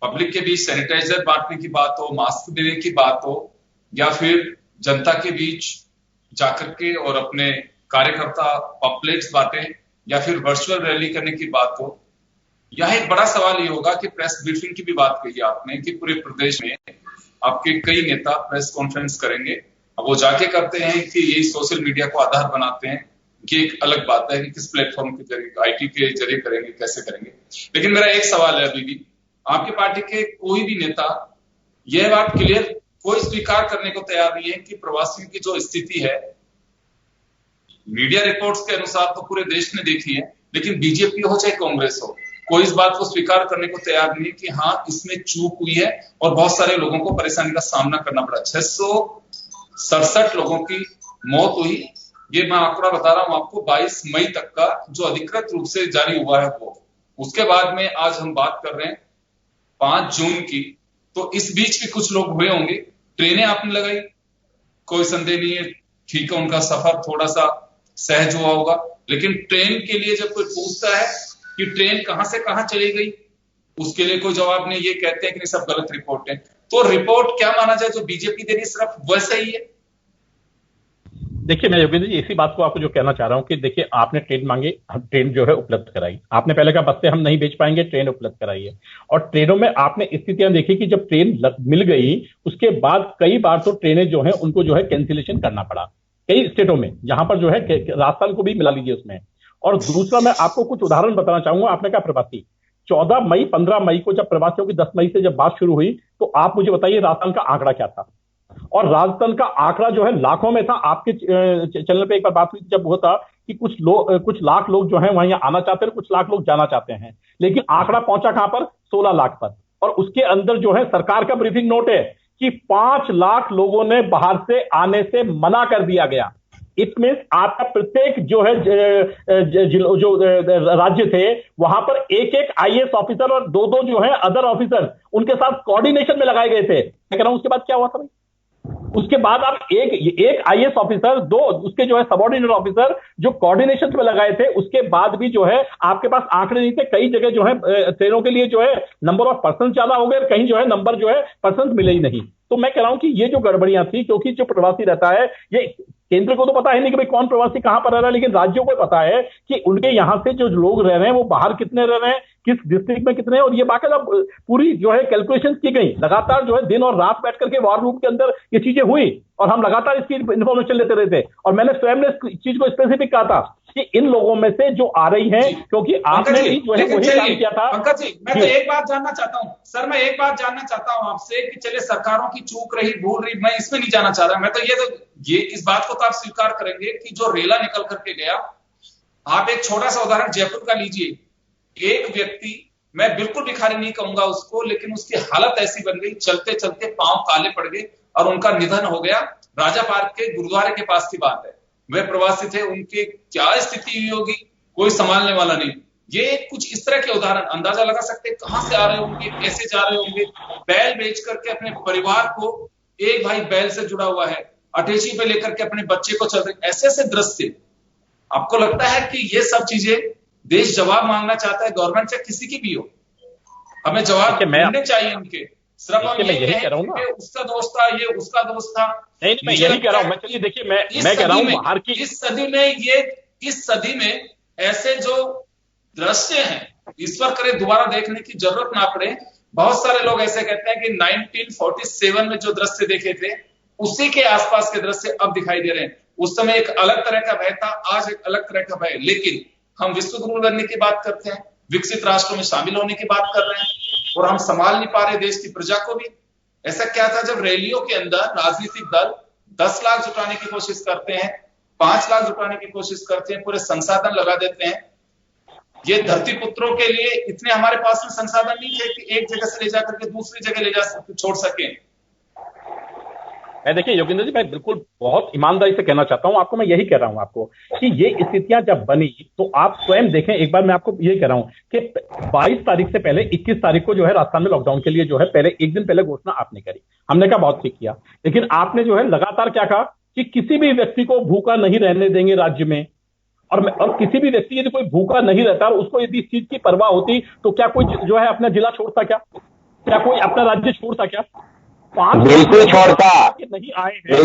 पब्लिक के बीच सैनिटाइजर बांटने की बात हो, मास्क देने की बात हो या फिर जनता के बीच जाकर के और अपने कार्यकर्ता पम्पलेट्स बांटे या फिर वर्चुअल रैली करने की बात हो, यह एक बड़ा सवाल ये होगा कि प्रेस ब्रीफिंग की भी बात कही आपने कि पूरे प्रदेश में आपके कई नेता प्रेस कॉन्फ्रेंस करेंगे। अब वो जाके करते हैं कि यही सोशल मीडिया को आधार बनाते हैं, ये एक अलग बात है कि किस प्लेटफॉर्म के जरिए, आईटी के जरिए करेंगे, कैसे करेंगे। लेकिन मेरा एक सवाल है, अभी भी आपकी पार्टी के कोई भी नेता यह बात क्लियर कोई स्वीकार करने को तैयार नहीं है कि प्रवासियों की जो स्थिति है, मीडिया रिपोर्ट्स के अनुसार तो पूरे देश ने देखी है, लेकिन बीजेपी हो चाहे कांग्रेस हो, कोई इस बात को स्वीकार करने को तैयार नहीं है कि हाँ इसमें चूक हुई है और बहुत सारे लोगों को परेशानी का सामना करना पड़ा। 667 लोगों की मौत हुई, ये मैं आंकड़ा बता रहा हूं आपको 22 मई तक का जो अधिकृत रूप से जारी हुआ है वो। उसके बाद में आज हम बात कर रहे हैं 5 जून की, तो इस बीच भी कुछ लोग हुए होंगे। ट्रेनें आपने लगाई, कोई संदेह नहीं है, ठीक है, उनका सफर थोड़ा सा सहज हुआ होगा, लेकिन ट्रेन के लिए जब कोई पूछता है कि ट्रेन कहां से कहां चली गई, उसके लिए कोई जवाब नहीं, ये कहते हैं कि नहीं सब गलत रिपोर्ट है। तो रिपोर्ट क्या माना जाए, जो बीजेपी दे रही सिर्फ वैसा ही है? देखिए, मैं योगेंद्र जी इसी बात को आपको जो कहना चाह रहा हूं कि देखिए, आपने ट्रेन मांगी, ट्रेन जो है उपलब्ध कराई। आपने पहले कहा बस से हम नहीं बेच पाएंगे, ट्रेन उपलब्ध कराई है। और ट्रेनों में आपने स्थितियां देखी कि जब ट्रेन मिल गई उसके बाद कई बार तो ट्रेनें जो है उनको जो है कैंसिलेशन करना पड़ा कई स्टेटों में, जहां पर जो है राजस्थान को भी मिला लीजिए उसमें। और दूसरा मैं आपको कुछ उदाहरण बताना चाहूंगा। आपने कहा प्रवासी, 14 मई 15 मई को जब प्रवासियों की 10 मई से जब बात शुरू हुई तो आप मुझे बताइए राजस्थान का आंकड़ा क्या था। और राजस्थान का आंकड़ा जो है लाखों में था। आपके चैनल पे एक बार बात हुई जब वो था कि कुछ लाख लोग जो है वहां यहाँ आना चाहते हैं, कुछ लाख लोग जाना चाहते हैं, लेकिन आंकड़ा पहुंचा कहां पर? 16 लाख पर। और उसके अंदर जो है सरकार का ब्रीफिंग नोट है कि 5 लाख लोगों ने बाहर से आने से मना कर दिया गया। इट मींस आपका प्रत्येक जो है जो राज्य थे वहां पर एक एक आईएएस ऑफिसर और 2-2 जो है अदर ऑफिसर उनके साथ कोऑर्डिनेशन में लगाए गए थे। मैं कह रहा हूं उसके बाद क्या हुआ था भाई? उसके बाद आप एक आईएएस ऑफिसर, 2 उसके जो है सबऑर्डिनेट ऑफिसर जो कोऑर्डिनेशन में लगाए थे, उसके बाद भी जो है आपके पास आंकड़े नहीं थे। कई जगह जो है ट्रेनों के लिए जो है नंबर ऑफ पर्सन ज्यादा हो गए, कहीं जो है नंबर जो है पर्सन मिले ही नहीं। तो मैं कह रहा हूं कि ये जो गड़बड़ियां थी, क्योंकि जो प्रवासी रहता है, ये केंद्र को तो पता है नहीं कि भाई कौन प्रवासी कहां पर रह रहा है, लेकिन राज्यों को पता है कि उनके यहां से जो लोग रह रहे हैं वो बाहर कितने रह रहे हैं, किस डिस्ट्रिक्ट में कितने हैं। और ये बाकायदा पूरी जो है कैलकुलेशन की गई, लगातार जो है दिन और रात बैठ करके वॉर रूम के अंदर ये चीजें हुई और हम लगातार इसकी इंफॉर्मेशन लेते रहते। और मैंने स्वयं ने इस चीज को स्पेसिफिक कहा था कि इन लोगों में से जो आ रही हैं, क्योंकि आपने भी जो है वही काम किया था। पंकज जी, मैं तो एक बात जानना चाहता हूं सर, मैं एक बात जानना चाहता हूं आपसे कि चले सरकारों की चूक रही, भूल रही, मैं इसमें नहीं जाना चाह रहा। मैं तो ये इस बात को तो आप स्वीकार करेंगे कि जो रेला निकल करके गया, आप एक छोटा सा उदाहरण जयपुर का लीजिए। एक व्यक्ति, मैं बिल्कुल भिखारी नहीं कहूंगा उसको, लेकिन उसकी हालत ऐसी बन गई, चलते चलते पांव काले पड़ गए और उनका निधन हो गया। राजा पार्क के गुरुद्वारे के पास की बात है। वे प्रवासी थे, उनकी क्या स्थिति हुई होगी, कोई संभालने वाला नहीं। ये कुछ इस तरह के उदाहरण अंदाजा लगा सकते हैं कहां से आ रहे होंगे, कैसे जा रहे होंगे। बैल बेच करके अपने परिवार को, एक भाई बैल से जुड़ा हुआ है, अटैची पे लेकर के अपने बच्चे को चल रहे, ऐसे ऐसे दृश्य। आपको लगता है कि ये सब चीजें देश जवाब मांगना चाहता है, गवर्नमेंट से किसी की भी हो, हमें जवाब मिलने चाहिए उनके। सिर्फ हम ये यही कह रहा हूं ना, उसका दोस्त था, ये उसका दोस्त था। नहीं, मैं यही कह रहा हूं। मैं चलिए देखिए, मैं कह रहा हूं बाहर की इस सदी में ऐसे जो दृश्य हैं, ईश्वर करे दोबारा देखने की जरूरत ना पड़े। बहुत सारे लोग ऐसे कहते हैं कि 1947 में जो दृश्य देखे थे उसी के आसपास के दृश्य अब दिखाई दे रहे हैं। उस समय एक अलग तरह का भय था, आज एक अलग तरह का भय। लेकिन हम विश्व गुरु बनने की बात करते हैं, विकसित राष्ट्रों में शामिल होने की बात कर रहे हैं, और हम संभाल नहीं पा रहे देश की प्रजा को भी। ऐसा क्या था जब रैलियों के अंदर राजनीतिक दल 10 लाख जुटाने की कोशिश करते हैं, 5 लाख जुटाने की कोशिश करते हैं, पूरे संसाधन लगा देते हैं। ये धरती पुत्रों के लिए इतने हमारे पास में संसाधन नहीं थे कि एक जगह से ले जाकर के दूसरी जगह ले जा सकते, छोड़ सके। मैं देखिए योगेंद्र जी, मैं बिल्कुल बहुत ईमानदारी से कहना चाहता हूं आपको, मैं यही कह रहा हूं आपको कि ये स्थितियां जब बनी तो आप स्वयं देखें एक बार, मैं आपको यही कह रहा हूं कि 22 तारीख से पहले 21 तारीख को जो है राजस्थान में लॉकडाउन के लिए जो है पहले एक दिन पहले घोषणा आपने करी, हमने कहा बहुत ठीक किया, लेकिन आपने जो है लगातार क्या कहा कि किसी भी व्यक्ति को भूखा नहीं रहने देंगे राज्य में, और किसी भी व्यक्ति यदि कोई भूखा नहीं रहता और उसको यदि इस चीज की परवाह होती तो क्या कोई जो है अपना जिला छोड़ता, क्या कोई अपना राज्य छोड़ता? क्या 5 बिल्कुल छोड़ता नहीं आए हैं।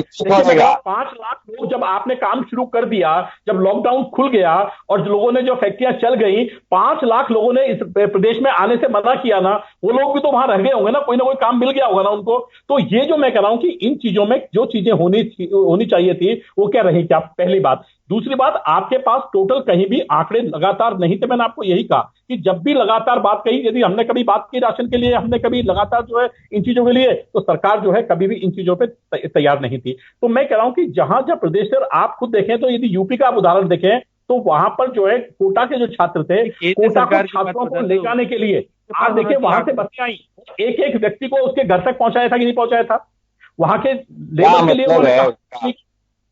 5 लाख लोग जब आपने काम शुरू कर दिया, जब लॉकडाउन खुल गया और लोगों ने जो फैक्ट्रियां चल गई, 5 लाख लोगों ने इस प्रदेश में आने से मना किया ना, वो लोग भी तो वहां रह गए होंगे ना कोई काम मिल गया होगा ना उनको। तो ये जो मैं कह रहा हूं कि इन चीजों में जो चीजें होनी चाहिए थी वो क्या रही? क्या पहली बात। दूसरी बात, आपके पास टोटल कहीं भी आंकड़े लगातार नहीं थे। मैंने आपको यही कहा कि जब भी लगातार बात कही, यदि हमने कभी बात की राशन के लिए, हमने कभी लगातार जो है इन चीजों के लिए, तो सरकार जो है कभी भी इन चीजों पे तैयार नहीं थी। तो मैं कह रहा हूं कि जहां प्रदेश से आप खुद देखें तो यदि यूपी का आप उदाहरण देखें तो वहां पर जो है कोटा के जो छात्र थे, कोटा को छात्रों को ले जाने के लिए आप देखिए वहां से बसें आई, एक एक व्यक्ति को उसके घर तक पहुंचाया था कि नहीं पहुंचाया था? वहां के लेबर के लिए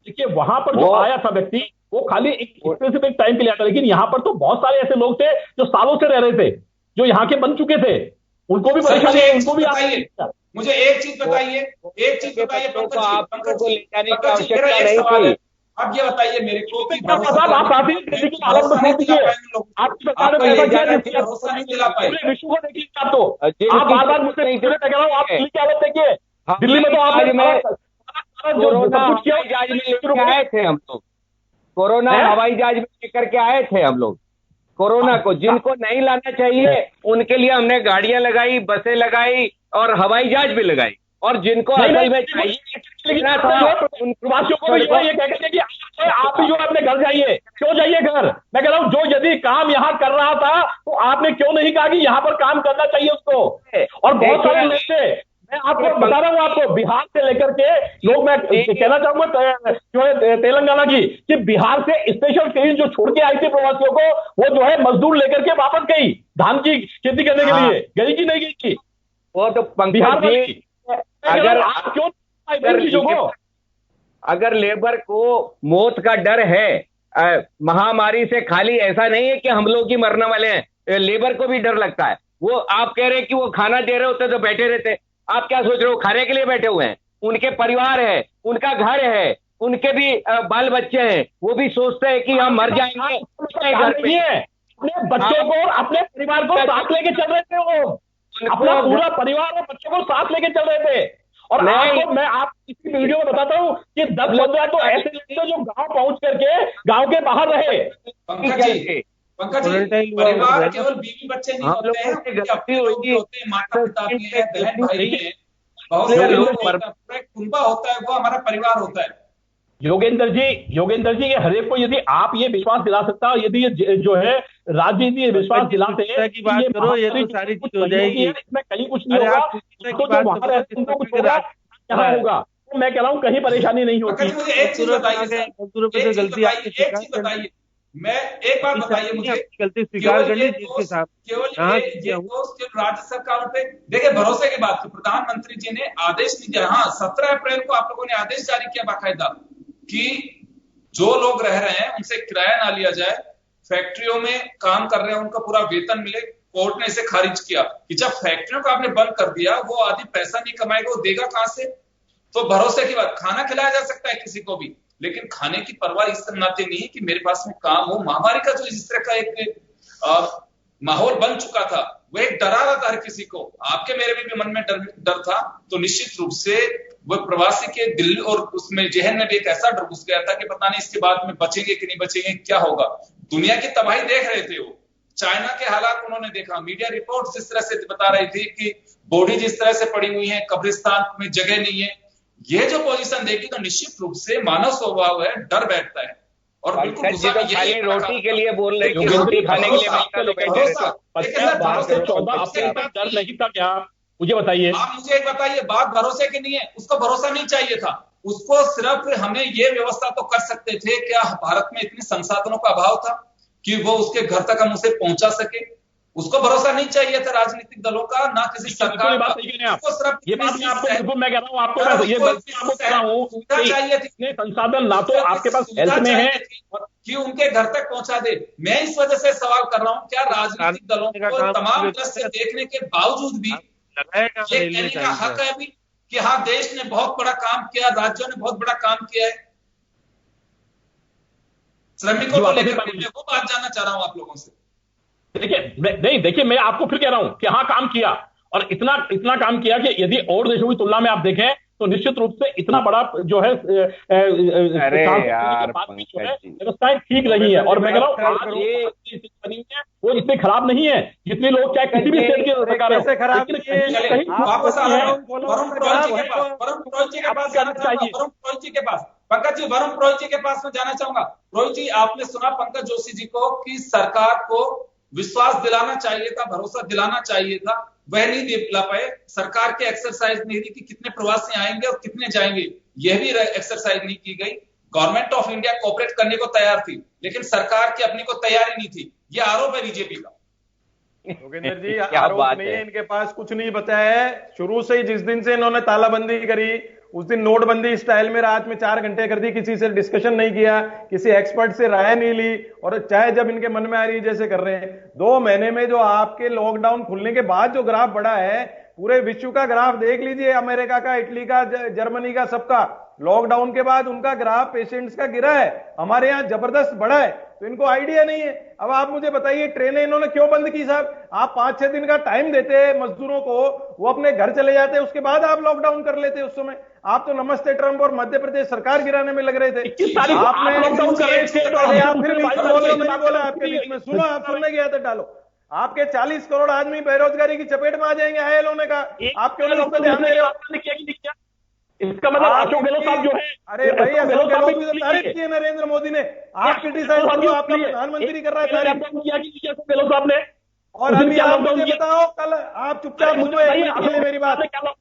देखिए वहां पर जो आया था व्यक्ति वो खाली एक स्पेसिफिक टाइम के लिए आता, लेकिन यहाँ पर तो बहुत सारे ऐसे लोग थे जो सालों से रह रहे थे, जो यहाँ के बन चुके थे, उनको भी परेशानी है, उनको भी मुझे एक चीज बताइए पंकज को ले जाने की आवश्यकता नहीं थी। अब ये बताइए मेरे को कि आपकी सरकार ने भरोसा नहीं दिला पाए विश्व को, देखिए आप बार बार मुझसे आप दिल्ली की हालत देखिए, दिल्ली में तो आप कोरोना हवाई जहाज में लेकर आए थे हम लोग, कोरोना हवाई जहाज में लेकर के आए थे हम लोग कोरोना को। जिनको नहीं लाना चाहिए उनके लिए हमने गाड़ियां लगाई, बसें लगाई और हवाई जहाज भी लगाई, और जिनको असल में चाहिए प्रवासियों को भी ये कहते हैं कि आप भी जो अपने घर जाइए। क्यों जाइए घर? मैं कह रहा हूँ जो यदि काम यहाँ कर रहा था तो आपने क्यों नहीं कहा कि यहाँ पर काम करना चाहिए उसको? और बहुत सारे लोग थे, मैं आपको बता रहा हूँ, आपको बिहार से लेकर के लोग, मैं कहना चाहूंगा जो है तेलंगाना की, कि बिहार से स्पेशल ट्रेन जो छोड़ के आई थी प्रवासियों को, वो जो है मजदूर लेकर के वापस गई धान की खेती करने के लिए, गई कि नहीं गई थी? वो तो बिहार में आप क्यों चीजों को, अगर लेबर को मौत का डर है महामारी से, खाली ऐसा नहीं है कि हम लोग ही मरने वाले हैं, लेबर को भी डर लगता है। वो आप कह रहे हैं कि वो खाना दे रहे होते तो बैठे रहते, आप क्या सोच रहे हो? खाने के लिए बैठे हुए हैं, उनके परिवार है, उनका घर है, उनके भी बाल बच्चे हैं, वो भी सोचते हैं कि हम मर जाएंगे। घर पे अपने बच्चों को, अपने परिवार को साथ लेके चल रहे थे, वो अपना पूरा परिवार और बच्चों को साथ लेके चल रहे थे। और आपको मैं आप इसी वीडियो में बताता हूँ कि 10-15 तो ऐसे लोग थे जो गांव पहुंच करके गांव के बाहर रहे। पंकज जी, परिवार केवल बीवी बच्चे नहीं होते हैं, होते हैं, माता पिता भी हैं, बहन भाई हैं, बहुत सारे लोग, कुनबा होता है, वो हमारा परिवार होता है। योगेंद्र जी ये हरेक को यदि आप ये विश्वास दिला सकता है, यदि ये जो है राजनीति ये विश्वास दिलाते हैं की बात करो, ये तो सारी चीज हो जाएगी, इसमें कहीं कुछ नहीं होगा, तो जो वहां रहते हैं उनको कुछ होगा, यहाँ होगा। तो मैं कह रहा हूँ कहीं परेशानी नहीं होती। मुझे एक चीज बताइए, मैं एक बात बताइए मुझे, गलती स्वीकार कर ली जिसके साथ केवल राज्य सरकारों पे देखिए भरोसे की बात। प्रधानमंत्री जी ने आदेश नहीं दिया, हाँ 17 अप्रैल को आप लोगों ने आदेश जारी किया बाकायदा कि जो लोग रह रहे हैं उनसे किराया ना लिया जाए, फैक्ट्रियों में काम कर रहे हैं उनका पूरा वेतन मिले। कोर्ट ने इसे खारिज किया कि जब फैक्ट्रियों को आपने बंद कर दिया, वो आदमी पैसा नहीं कमाएगा, वो देगा कहां से? तो भरोसे की बात, खाना खिलाया जा सकता है किसी को भी, लेकिन खाने की परवाह इस नाते नहीं कि मेरे पास में काम हो। महामारी का जो इस तरह का एक माहौल बन चुका था, वो एक डरा रहा था हर किसी को, आपके मेरे भी मन में डर था। तो निश्चित रूप से वो प्रवासी के दिल और उसमें जहन में भी एक ऐसा डर घुस गया था कि पता नहीं इसके बाद में बचेंगे कि नहीं बचेंगे, क्या होगा। दुनिया की तबाही देख रहे थे वो, चाइना के हालात उन्होंने देखा, मीडिया रिपोर्ट जिस तरह से बता रही थी कि बॉडी जिस तरह से पड़ी हुई है, कब्रिस्तान में जगह नहीं है। ये जो पोजीशन देखी तो निश्चित रूप से मानव स्वभाव है, डर बैठता है। और बिल्कुल रोटी के लिए बोल रहे हैं, रोटी खाने के लिए 12 से 14 अप्रैल तक डर नहीं था क्या? मुझे बताइए। आप मुझे एक बताइए, बात भरोसे की नहीं है, उसको भरोसा नहीं चाहिए था, उसको सिर्फ हमें ये व्यवस्था तो कर सकते थे, क्या भारत में इतने संसाधनों का अभाव था कि वो उसके घर तक हम उसे पहुंचा सके? उसको भरोसा नहीं चाहिए था राजनीतिक दलों का, ना किसी सरकार बात नहीं कह रहे आप। ये बात मैं आपको बिल्कुल मैं कह रहा हूँ, आपको ये आपको कह रहा हूँ चाहिए थी, इतने संसाधन ना तो आपके पास हेल्थ में है कि उनके घर तक पहुंचा दे। मैं इस वजह से सवाल कर रहा हूँ, क्या राजनीतिक दलों को तमाम दृश्य देखने के बावजूद भी ये कहने का हक है अभी कि हाँ देश ने बहुत बड़ा काम किया, राज्यों ने बहुत बड़ा काम किया है श्रमिकों को लेकर? मैं वो बात जानना चाह रहा हूं आप लोगों से। देखिए मैं आपको फिर कह रहा हूं कि हाँ काम किया, और इतना काम किया कि यदि और देशों की तुलना में आप देखें तो निश्चित रूप से इतना बड़ा जो है व्यवस्थाएं ठीक रही है। और मैं कह रहा हूँ आज ये बनी हुई है वो इतनी खराब नहीं है जितने लोग चाहे किसी भी स्टेट की सरकार कैसे खराब वापस आ रहा हूं वरुण पुरोहित जी के पास पंकज जी, वरुण पुरोहित जी के पास मैं जाना चाहूंगा। पुरोहित जी, आपने सुना पंकज जोशी जी को कि सरकार को विश्वास दिलाना चाहिए था, भरोसा दिलाना चाहिए था, वह नहीं दिला पाए। सरकार के एक्सरसाइज नहीं थी कि कितने प्रवासी आएंगे और कितने जाएंगे, यह भी एक्सरसाइज नहीं की गई। गवर्नमेंट ऑफ इंडिया कोऑपरेट करने को तैयार थी, लेकिन सरकार की अपनी को तैयारी नहीं थी। यह आरोप है बीजेपी का। योगेंद्र जी, आरोप नहीं है, इनके पास कुछ नहीं बचा है। शुरू से ही जिस दिन से इन्होंने तालाबंदी करी उस दिन नोटबंदी स्टाइल में रात में 4 घंटे कर दी, किसी से डिस्कशन नहीं किया, किसी एक्सपर्ट से राय नहीं ली, और चाहे जब इनके मन में आ रही जैसे कर रहे हैं। 2 महीने में जो आपके लॉकडाउन खुलने के बाद जो ग्राफ बढ़ा है, पूरे विश्व का ग्राफ देख लीजिए, अमेरिका का, इटली का, जर्मनी का, सबका लॉकडाउन के बाद उनका ग्राफ पेशेंट्स का गिरा है, हमारे यहां जबरदस्त बढ़ा है। तो इनको आइडिया नहीं है। अब आप मुझे बताइए ट्रेनें इन्होंने क्यों बंद की साहब? आप 5-6 दिन का टाइम देते मजदूरों को, वो अपने घर चले जाते, उसके बाद आप लॉकडाउन कर लेते। उस समय आप तो नमस्ते ट्रंप और मध्य प्रदेश सरकार गिराने में लग रहे थे। आपने लॉकडाउन कर रहे थे, बोला आपके बीच में, सुनो, आप सुनने गया था, डालो। आपके 40 करोड़ आदमी बेरोजगारी की चपेट में आ जाएंगे, आईएलओ ने कहा। आप क्यों नहीं उस पर ध्यान दे रहे हो? इसका मतलब अशोक गहलोत साहब जो है, अरे भाई अशोक गहलोत की तो तारीफ की है नरेंद्र मोदी ने। आप क्रिटिसाइज करो, आपका प्रधानमंत्री कर रहा है तारीफ। अशोक गहलोत साहब ने, और अभी आप मुझे बताओ, कल आप चुपचाप सुनो मेरी बात,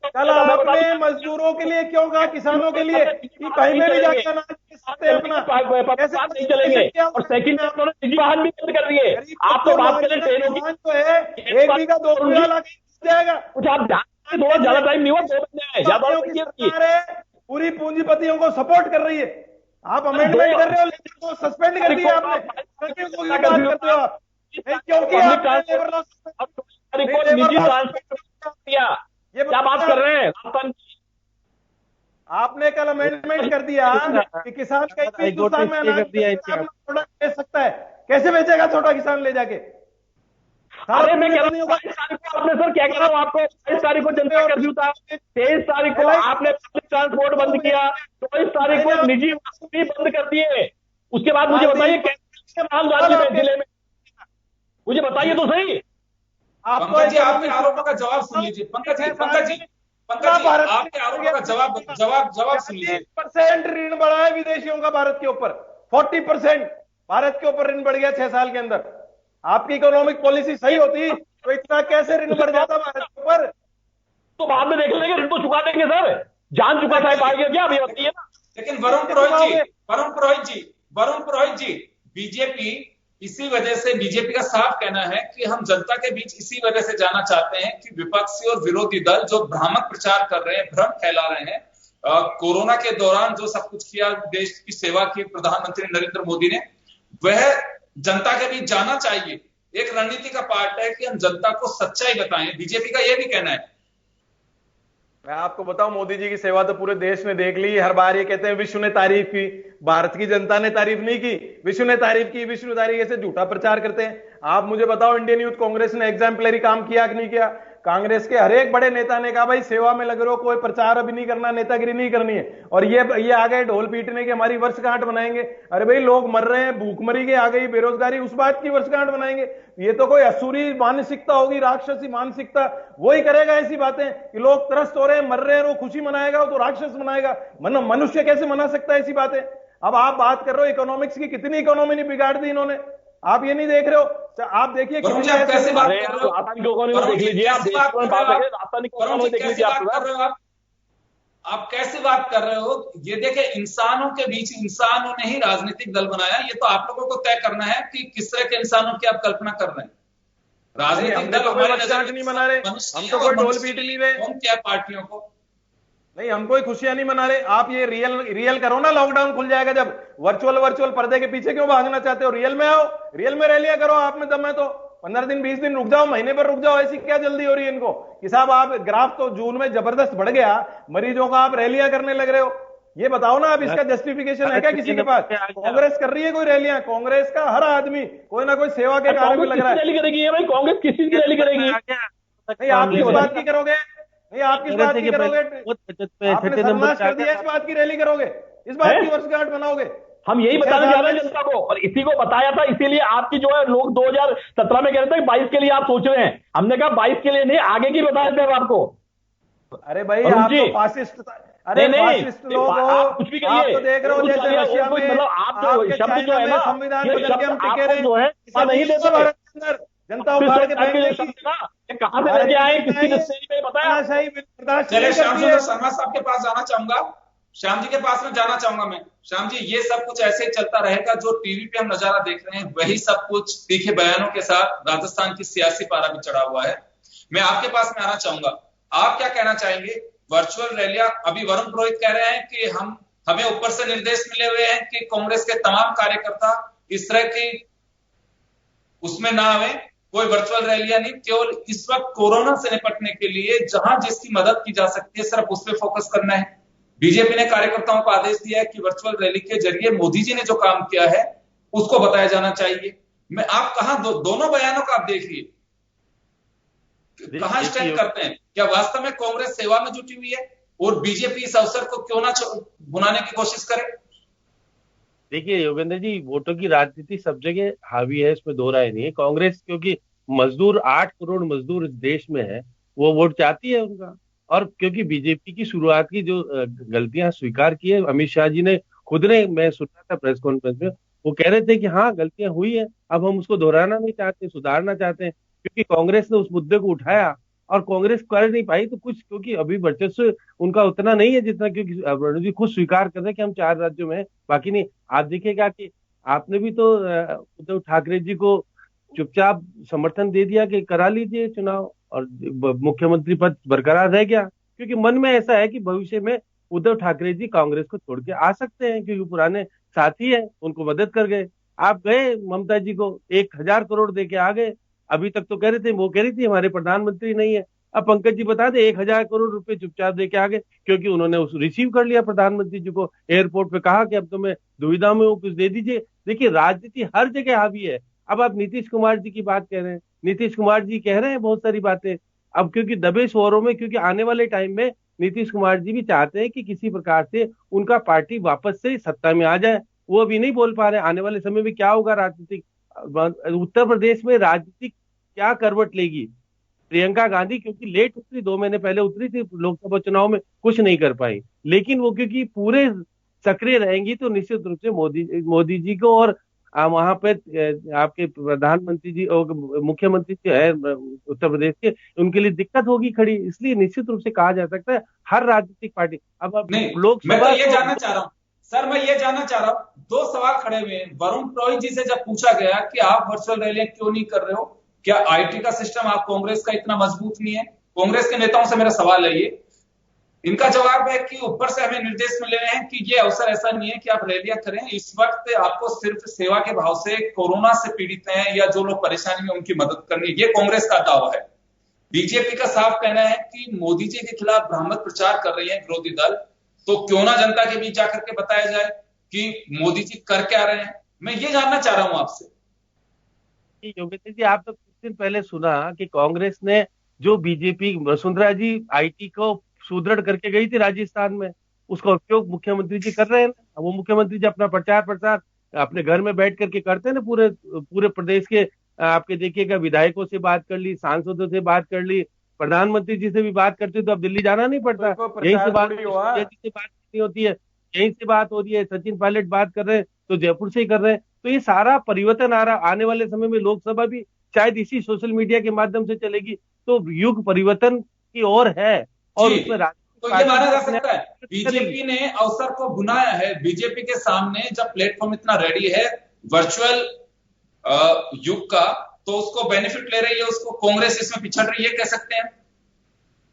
कल आपने मजदूरों के लिए क्यों कहा, किसानों के लिए कि कहीं में भी जाकर अनाज सकते हैं अपना, कैसे नहीं चलेंगे? और सेकंड उन्होंने निजी वाहन भी बंद कर दिए। आप तो बात करें ट्रेनों की, तो है 1 बीघा 2 बीघा लग जाएगा। कुछ आप थोड़ा ज्यादा टाइम नहीं हुआ, 2 महीने है। पूरी पूंजीपतियों को सपोर्ट कर रही है। आप अमेंडमेंट कर रहे हो, लेकिन तो सस्पेंड कर दिया आपने। बात करते हो आप, क्योंकि क्या बात कर रहे हैं? आपने कल अमेंडमेंट कर दिया कि किसान कहीं भी हिंदुस्तान में अनाज बेच सकता है। कैसे बेचेगा छोटा किसान ले जाके? अरे मैं कह रहा हूँ आपने सर क्या कह रहा हूँ आपको, 22 तारीख को जनता कर्फ्यू था, 23 तारीख को आपने पब्लिक ट्रांसपोर्ट बंद किया, 24 तारीख को निजी भी बंद कर दिए। उसके बाद मुझे बताइए कैसे माल राज्य में, जिले में, मुझे बताइए तो सही। पंकज जी, आपके आरोपों का जवाब सुन लीजिए। पंकज जी आपके आरोपों का जवाब सुन लीजिए। 40% ऋण बढ़ा है विदेशियों का भारत के ऊपर, 40% भारत के ऊपर ऋण बढ़ गया 6 साल के अंदर। आपकी इकोनॉमिक पॉलिसी सही होती तो इतना कैसे ऋण बढ़ जाता भारत के ऊपर? तो बाद में देख लेंगे, ऋण तो चुका देंगे सर, जान चुका साहब आ गया क्या अभी होती है ना। लेकिन वरुण पुरोहित जी, बीजेपी इसी वजह से, बीजेपी का साफ कहना है कि हम जनता के बीच इसी वजह से जाना चाहते हैं कि विपक्षी और विरोधी दल जो भ्रामक प्रचार कर रहे हैं, भ्रम फैला रहे हैं, कोरोना के दौरान जो सब कुछ किया, देश की सेवा की प्रधानमंत्री नरेंद्र मोदी ने, वह जनता के बीच जाना चाहिए। एक रणनीति का पार्ट है कि हम जनता को सच्चाई बताएं। बीजेपी का यह भी कहना है। मैं आपको बताऊं, मोदी जी की सेवा तो पूरे देश ने देख ली। हर बार ये कहते हैं विश्व ने तारीफ की, भारत की जनता ने तारीफ नहीं की, विश्व ने तारीफ की, विश्व तारीफ ऐसे झूठा प्रचार करते हैं। आप मुझे बताओ, इंडियन यूथ कांग्रेस ने एग्जाम्पलरी काम किया कि नहीं किया? कांग्रेस के हर एक बड़े नेता ने कहा भाई सेवा में लग रहे हो, कोई प्रचार अभी नहीं करना, नेतागिरी नहीं करनी है। और ये आ गए ढोल पीटने की हमारी वर्षगांठ बनाएंगे। अरे भाई लोग मर रहे हैं, भूखमरी के आ गई, बेरोजगारी, उस बात की वर्षगांठ बनाएंगे? ये तो कोई असुरी मानसिकता होगी, राक्षसी मानसिकता, वही करेगा ऐसी बातें कि लोग त्रस्त हो रहे हैं, मर रहे हैं, वो खुशी मनाएगा, वो तो राक्षस मनाएगा। मनुष्य कैसे मना सकता है ऐसी बातें? अब आप बात कर रहे हो इकोनॉमिक्स की, कितनी इकोनॉमी नहीं बिगाड़ दी इन्होंने, आप ये नहीं देख रहे हो? आप देखिए कैसे बात कर रहे हो, देख लीजिए आप, आप कैसे बात कर रहे हो? ये देखे, इंसानों के बीच इंसानों ने ही राजनीतिक दल बनाया। ये तो आप लोगों को तय करना है कि किस तरह के इंसानों की आप कल्पना कर रहे हैं। राजनीतिक दल हमारे नजर नहीं मना रहे, हम तो कोई ढोल पीट नहीं रहे। क्या पार्टियों को नहीं, हम कोई खुशियां नहीं मना रहे। आप ये रियल करो ना, लॉकडाउन खुल जाएगा जब। वर्चुअल पर्दे के पीछे क्यों भागना चाहते हो? रियल में आओ, रियल में रैलियां करो। आप में दम है तो 15 दिन 20 दिन रुक जाओ, महीने पर रुक जाओ। ऐसी क्या जल्दी हो रही है इनको कि साहब आप ग्राफ तो जून में जबरदस्त बढ़ गया, मरीजों का आप रैलियां करने लग रहे हो। ये बताओ ना, अब इसका जस्टिफिकेशन है क्या किसी के पास? कांग्रेस कर रही है कोई रैलियां? कांग्रेस का हर आदमी कोई ना कोई सेवा के कार्य में लग रहा है। रैली करेगी भाई, कांग्रेस किस चीज की रैली करेगी? नहीं, आप किस बात की करोगे? नहीं, आप किस बात की करोगे? आपने सर्वनाश कर दिया, इस बात की रैली करोगे, इस बात की वर्षगांठ बनाओगे? हम यही बताना चाह रहे हैं जनता को, और इसी को बताया था। इसीलिए आपकी जो है लोग 2017 में कह रहे थे 22 के लिए आप सोच रहे हैं। हमने कहा 22 के लिए नहीं, आगे की बताया थे आपको। अरे भाई आप तो फासिस्ट, अरे फासिस्ट लोग हो, आप कुछ भी करिए, आप तो देख रहे हो जैसे रशिया में, मतलब आप जो शब्द जो है ना, संविधान बदल के हम टिके रहे जो है नहीं देते। जनता उखाड़ के कहां से लेके आए, किसकी दस्तूरी में बताया? चलिए श्याम सुंदर शर्मा साहब के पास जाना चाहूंगा, श्याम जी के पास में जाना चाहूंगा मैं। श्याम जी, ये सब कुछ ऐसे ही चलता रहेगा? जो टीवी पे हम नजारा देख रहे हैं वही सब कुछ तीखे बयानों के साथ राजस्थान की सियासी पारा भी चढ़ा हुआ है। मैं आपके पास में आना चाहूंगा, आप क्या कहना चाहेंगे? वर्चुअल रैलियां, अभी वरुण पुरोहित कह रहे हैं कि हमें ऊपर से निर्देश मिले हुए हैं कि कांग्रेस के तमाम कार्यकर्ता इस तरह की उसमें ना आवे, कोई वर्चुअल रैलियां नहीं, केवल इस वक्त कोरोना से निपटने के लिए जहां जिसकी मदद की जा सकती है सिर्फ उस पर फोकस करना है। बीजेपी ने कार्यकर्ताओं को आदेश दिया है कि वर्चुअल रैली के जरिए मोदी जी ने जो काम किया है उसको बताया जाना चाहिए। मैं आप कहां दोनों बयानों का आप देखिए, कहां स्टैंड करते हैं? क्या वास्तव में कांग्रेस सेवा में जुटी हुई है और बीजेपी इस अवसर को क्यों ना भुनाने की कोशिश करे? देखिए योगेंद्र जी, वोटों की राजनीति सब जगह हावी है, इसमें दो राय नहीं है। कांग्रेस क्योंकि मजदूर 8 करोड़ मजदूर इस देश में है, वो वोट चाहती है उनका। और क्योंकि बीजेपी की शुरुआत की जो गलतियां स्वीकार की है, अमित शाह जी ने खुद ने, मैं सुना था प्रेस कॉन्फ्रेंस में, वो कह रहे थे कि हाँ गलतियां हुई है, अब हम उसको दोहराना नहीं चाहते, सुधारना चाहते हैं। क्योंकि कांग्रेस ने उस मुद्दे को उठाया और कांग्रेस कर नहीं पाई तो कुछ, क्योंकि अभी वर्चस्व उनका उतना नहीं है जितना, क्योंकि रणजीत जी खुद स्वीकार कर रहे हैं कि हम 4 राज्यों में हैं, बाकी नहीं। आप देखिएगा कि आपने भी तो उद्धव ठाकरे जी को चुपचाप समर्थन दे दिया कि करा लीजिए चुनाव, और मुख्यमंत्री पद बरकरार रह गया, क्योंकि मन में ऐसा है कि भविष्य में उद्धव ठाकरे जी कांग्रेस को छोड़ के आ सकते हैं, क्योंकि पुराने साथी हैं, उनको मदद कर गए। आप गए ममता जी को 1000 करोड़ दे के आ गए। अभी तक तो कह रहे थे, वो कह रही थी हमारे प्रधानमंत्री नहीं है। अब पंकज जी बता दे 1000 करोड़ रुपए चुपचाप दे के आ गए, क्योंकि उन्होंने उस रिसीव कर लिया प्रधानमंत्री जी को एयरपोर्ट पे, कहा कि अब तो मैं दुविधा में हूँ, कुछ दे दीजिए। देखिए राजनीति हर जगह हावी है। अब आप नीतीश कुमार जी की बात कह रहे हैं, नीतीश कुमार जी कह रहे हैं बहुत सारी बातें, अब क्योंकि दबे शोरों में, क्योंकि आने वाले टाइम में नीतीश कुमार जी भी चाहते हैं कि किसी प्रकार से उनका पार्टी वापस से सत्ता में आ जाए। वो अभी नहीं बोल पा रहे आने वाले समय में क्या होगा राजनीतिक, उत्तर प्रदेश में राजनीतिक क्या करवट लेगी। प्रियंका गांधी क्योंकि लेट उतरी, 2 महीने पहले उतरी थी, लोकसभा चुनाव में कुछ नहीं कर पाई, लेकिन वो क्योंकि पूरे सक्रिय रहेंगी तो निश्चित रूप से मोदी जी को और वहां पे आपके प्रधानमंत्री जी और मुख्यमंत्री जो है उत्तर प्रदेश के, उनके लिए दिक्कत होगी खड़ी। इसलिए निश्चित रूप से कहा जा सकता है हर राजनीतिक पार्टी अब लोग, मैं तो ये जानना चाह रहा हूँ सर, मैं ये जानना चाह रहा हूँ, 2 सवाल खड़े हुए हैं। वरुण पुरोहित जी से जब पूछा गया कि आप वर्चुअल रैलियां क्यों नहीं कर रहे हो, क्या आईटी का सिस्टम आप कांग्रेस का इतना मजबूत नहीं है? कांग्रेस के नेताओं से मेरा सवाल है ये, इनका जवाब है कि ऊपर से हमें निर्देश मिले हैं कि ये अवसर ऐसा नहीं है कि आप रैलियां करें, इस वक्त आपको सिर्फ सेवा के भाव से कोरोना से पीड़ित हैं या जो लोग परेशानी में उनकी मदद करनी है, ये कांग्रेस का दावा है। बीजेपी का साफ कहना है कि मोदी जी के खिलाफ भ्रामक प्रचार कर रही है विरोधी दल, तो क्यों ना जनता के बीच जाकर के बताया जाए कि मोदी जी कर क्या रहे हैं। मैं ये जानना चाह रहा हूं आपसे। योगेंद्र जी, आप तो कुछ दिन पहले सुना कि कांग्रेस ने जो बीजेपी वसुंधरा जी आईटी को सुदृढ़ करके गई थी राजस्थान में, उसका उपयोग मुख्यमंत्री जी कर रहे हैं ना। वो मुख्यमंत्री जी अपना प्रचार अपने घर में बैठ करके करते हैं ना, पूरे प्रदेश के आपके देखिएगा, विधायकों से बात कर ली, सांसदों से बात कर ली, प्रधानमंत्री जी से भी बात करते तो अब दिल्ली जाना नहीं पड़ता, यहीं से बात करनी होती है, यहीं से बात हो रही है। सचिन पायलट बात कर रहे हैं तो जयपुर से ही कर रहे हैं। तो ये सारा परिवर्तन आ रहा, आने वाले समय में लोकसभा भी शायद इसी सोशल मीडिया के माध्यम से चलेगी, तो युग परिवर्तन की ओर है। और उसमें तो ये माना जा सकता है बीजेपी ने अवसर को भुनाया है। बीजेपी के सामने जब प्लेटफॉर्म इतना रेडी है वर्चुअल युग का, तो उसको बेनिफिट ले रही है, उसको कांग्रेस इसमें पिछड़ रही है, कह सकते हैं?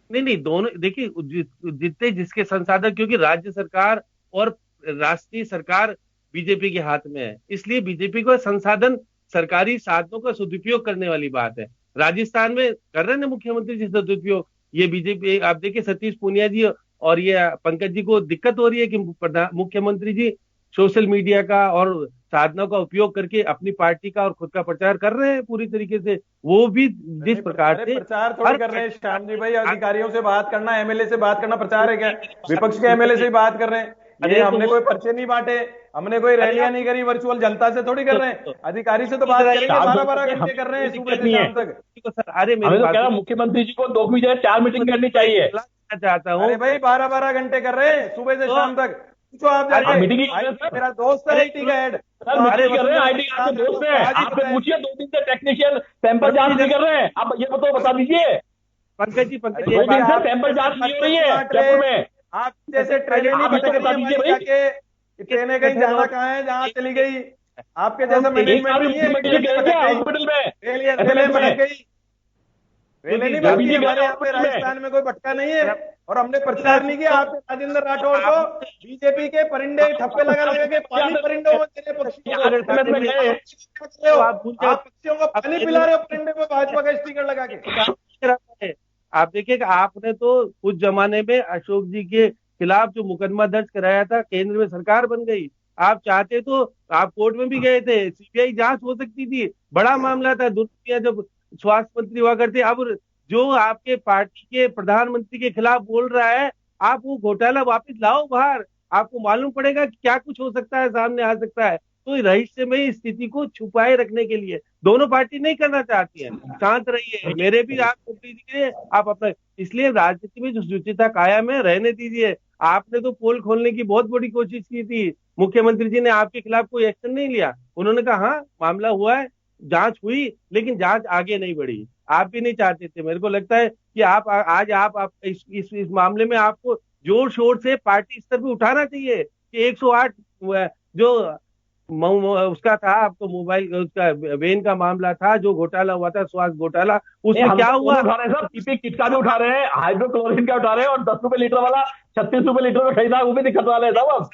नहीं, दोनों देखिए, जितने जिसके संसाधन, क्योंकि राज्य सरकार और राष्ट्रीय सरकार बीजेपी के हाथ में है, इसलिए बीजेपी को संसाधन, सरकारी साधनों का सदुपयोग करने वाली बात है। राजस्थान में कर रहे हैं ना मुख्यमंत्री जी सदुपयोग, ये बीजेपी, आप देखिए सतीश पूनिया जी और ये पंकज जी को दिक्कत हो रही है कि मुख्यमंत्री जी सोशल मीडिया का और साधनों का उपयोग करके अपनी पार्टी का और खुद का प्रचार कर रहे हैं पूरी तरीके से। वो भी जिस प्रकार से प्रचार थोड़ी कर रहे हैं श्याम जी भाई, अधिकारियों से बात करना, एमएलए से बात करना प्रचार है क्या? विपक्ष के एमएलए से ही बात कर रहे हैं। ये हमने कोई पर्चे नहीं बांटे, हमने कोई रैलियां नहीं करी, वर्चुअल जनता से थोड़ी कर रहे हैं। अधिकारी से तो बात करेंगे, 12-12 घंटे कर रहे हैं सुबह से शाम तक। अरे मैं तो कह रहा हूं मुख्यमंत्री जी को 2 की जगह 4 मीटिंग करनी चाहिए। चाहता हूँ, अरे भाई 12-12 घंटे कर रहे हैं सुबह से शाम तक। पूछो आप जाके, मेरा दोस्त है आईटी का हेड। अरे कर रहे हैं, आईटी का दोस्त है, आपसे पूछिए 2 दिन से टेक्नीशियन सैंपल जांच नहीं कर रहे हैं, आप ये बता दीजिए। पंकज जी, 2 दिन से सैंपल जांच नहीं हो रही है जयपुर में। आप जैसे ट्रेनें नहीं बता ट्रेनें कहीं जाना कहाँ है, जहाँ चली गई आपके जैसा मैनेजमेंट नहीं है। हॉस्पिटल में रेलें भटक गई, रेलें नहीं भटकी हमारे यहाँ पे, राजस्थान में कोई भटका नहीं है। और हमने प्रचार नहीं किया। आपने राजेंद्र राठौड़ को बीजेपी के परिंदे ठप्पे लगा के पानी परिंदों में पक्षियों को पानी पिला रहे हो, परिंदे में भाजपा का स्टिकर लगा के। आप देखिए, आपने तो कुछ जमाने में अशोक जी के खिलाफ जो मुकदमा दर्ज कराया था, केंद्र में सरकार बन गई। आप चाहते तो आप कोर्ट में भी गए थे, सीबीआई जांच हो सकती थी, बड़ा मामला था। दुनिया जब स्वास्थ्य मंत्री हुआ करते, अब जो आपके पार्टी के प्रधानमंत्री के खिलाफ बोल रहा है, आप वो घोटाला वापस लाओ बाहर, आपको मालूम पड़ेगा कि क्या कुछ हो सकता है, सामने आ सकता है। तो रहस्यमयी स्थिति को छुपाए रखने के लिए दोनों पार्टी नहीं करना चाहती है। शांत रहिए, मेरे भी आप दीजिए, आप अपना, इसलिए राजनीति में जो शुचिता कायम है रहने दीजिए। आपने तो पोल खोलने की बहुत बड़ी कोशिश की थी, मुख्यमंत्री जी ने आपके खिलाफ कोई एक्शन नहीं लिया। उन्होंने कहा हाँ मामला हुआ है, जांच हुई, लेकिन जांच आगे नहीं बढ़ी। आप भी नहीं चाहते थे। मेरे को लगता है कि आप इस मामले में आपको जोर शोर से पार्टी स्तर पे उठाना चाहिए कि 108 जो उसका था, आपको मोबाइल उसका वेन का मामला था, जो घोटाला हुआ था, स्वास्थ्य घोटाला, उसमें क्या हुआ? उठा रहे हैं सब, पीपी किट का भी उठा रहे हैं, हाइड्रोक्लोरिन का उठा रहे हैं, और 10 रुपए लीटर वाला 36 रुपए लीटर में खरीदा, वो भी दिक्कत वाले सब।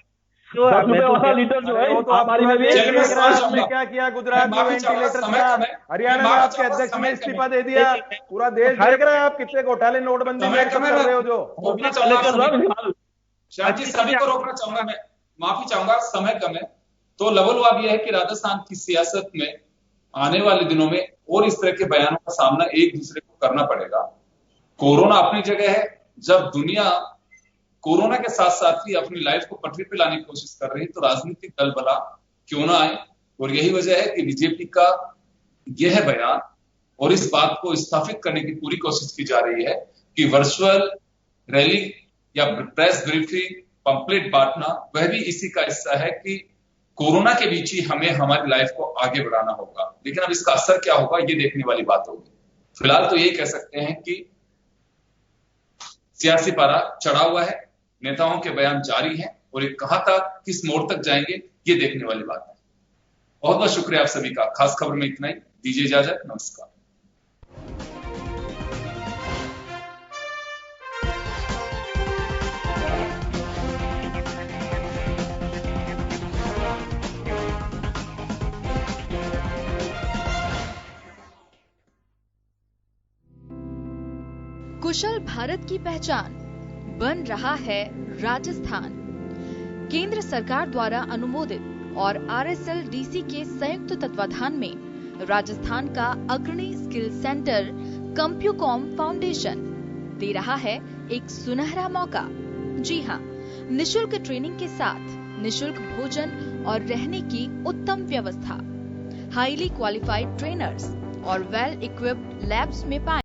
10 रुपए वाला लीटर जो है हमारी में भी क्या किया, गुजरात में वेंटिलेटर था, हरियाणा में आपके अध्यक्ष ने इस्तीफा दे दिया, पूरा देश देख रहा है आप कितने घोटाले नोटबंदी में कर रहे हो। जो शायद सभी को रोकना चाहूंगा, मैं माफी चाहूंगा, समय कम है। तो लवलवाब यह है कि राजस्थान की सियासत में आने वाले दिनों में और इस तरह के बयानों का सामना एक दूसरे को करना पड़ेगा। कोरोना अपनी जगह है, जब दुनिया कोरोना के साथ साथ ही अपनी लाइफ को पटरी पे लाने की कोशिश कर रही है, तो राजनीतिक दल भला क्यों ना आए। और यही वजह है कि बीजेपी का यह बयान और इस बात को स्थापित करने की पूरी कोशिश की जा रही है कि वर्चुअल रैली या प्रेस ब्रीफिंग, पंपलेट बांटना, वह भी इसी का हिस्सा है कि कोरोना के बीच ही हमें हमारी लाइफ को आगे बढ़ाना होगा। लेकिन अब इसका असर क्या होगा, ये देखने वाली बात होगी। फिलहाल तो ये कह सकते हैं कि सियासी पारा चढ़ा हुआ है, नेताओं के बयान जारी हैं, और ये कहां तक, किस मोड़ तक जाएंगे, ये देखने वाली बात है। बहुत बहुत शुक्रिया आप सभी का। खास खबर में इतना ही, दीजिए इजाजत, नमस्कार। कुशल भारत की पहचान बन रहा है राजस्थान। केंद्र सरकार द्वारा अनुमोदित और RSLDC के संयुक्त तत्वाधान में राजस्थान का अग्रणी स्किल सेंटर कंप्यूकॉम फाउंडेशन दे रहा है एक सुनहरा मौका। जी हाँ, निशुल्क ट्रेनिंग के साथ निशुल्क भोजन और रहने की उत्तम व्यवस्था, हाईली क्वालिफाइड ट्रेनर्स और वेल इक्विप्ड लैब्स में पाएं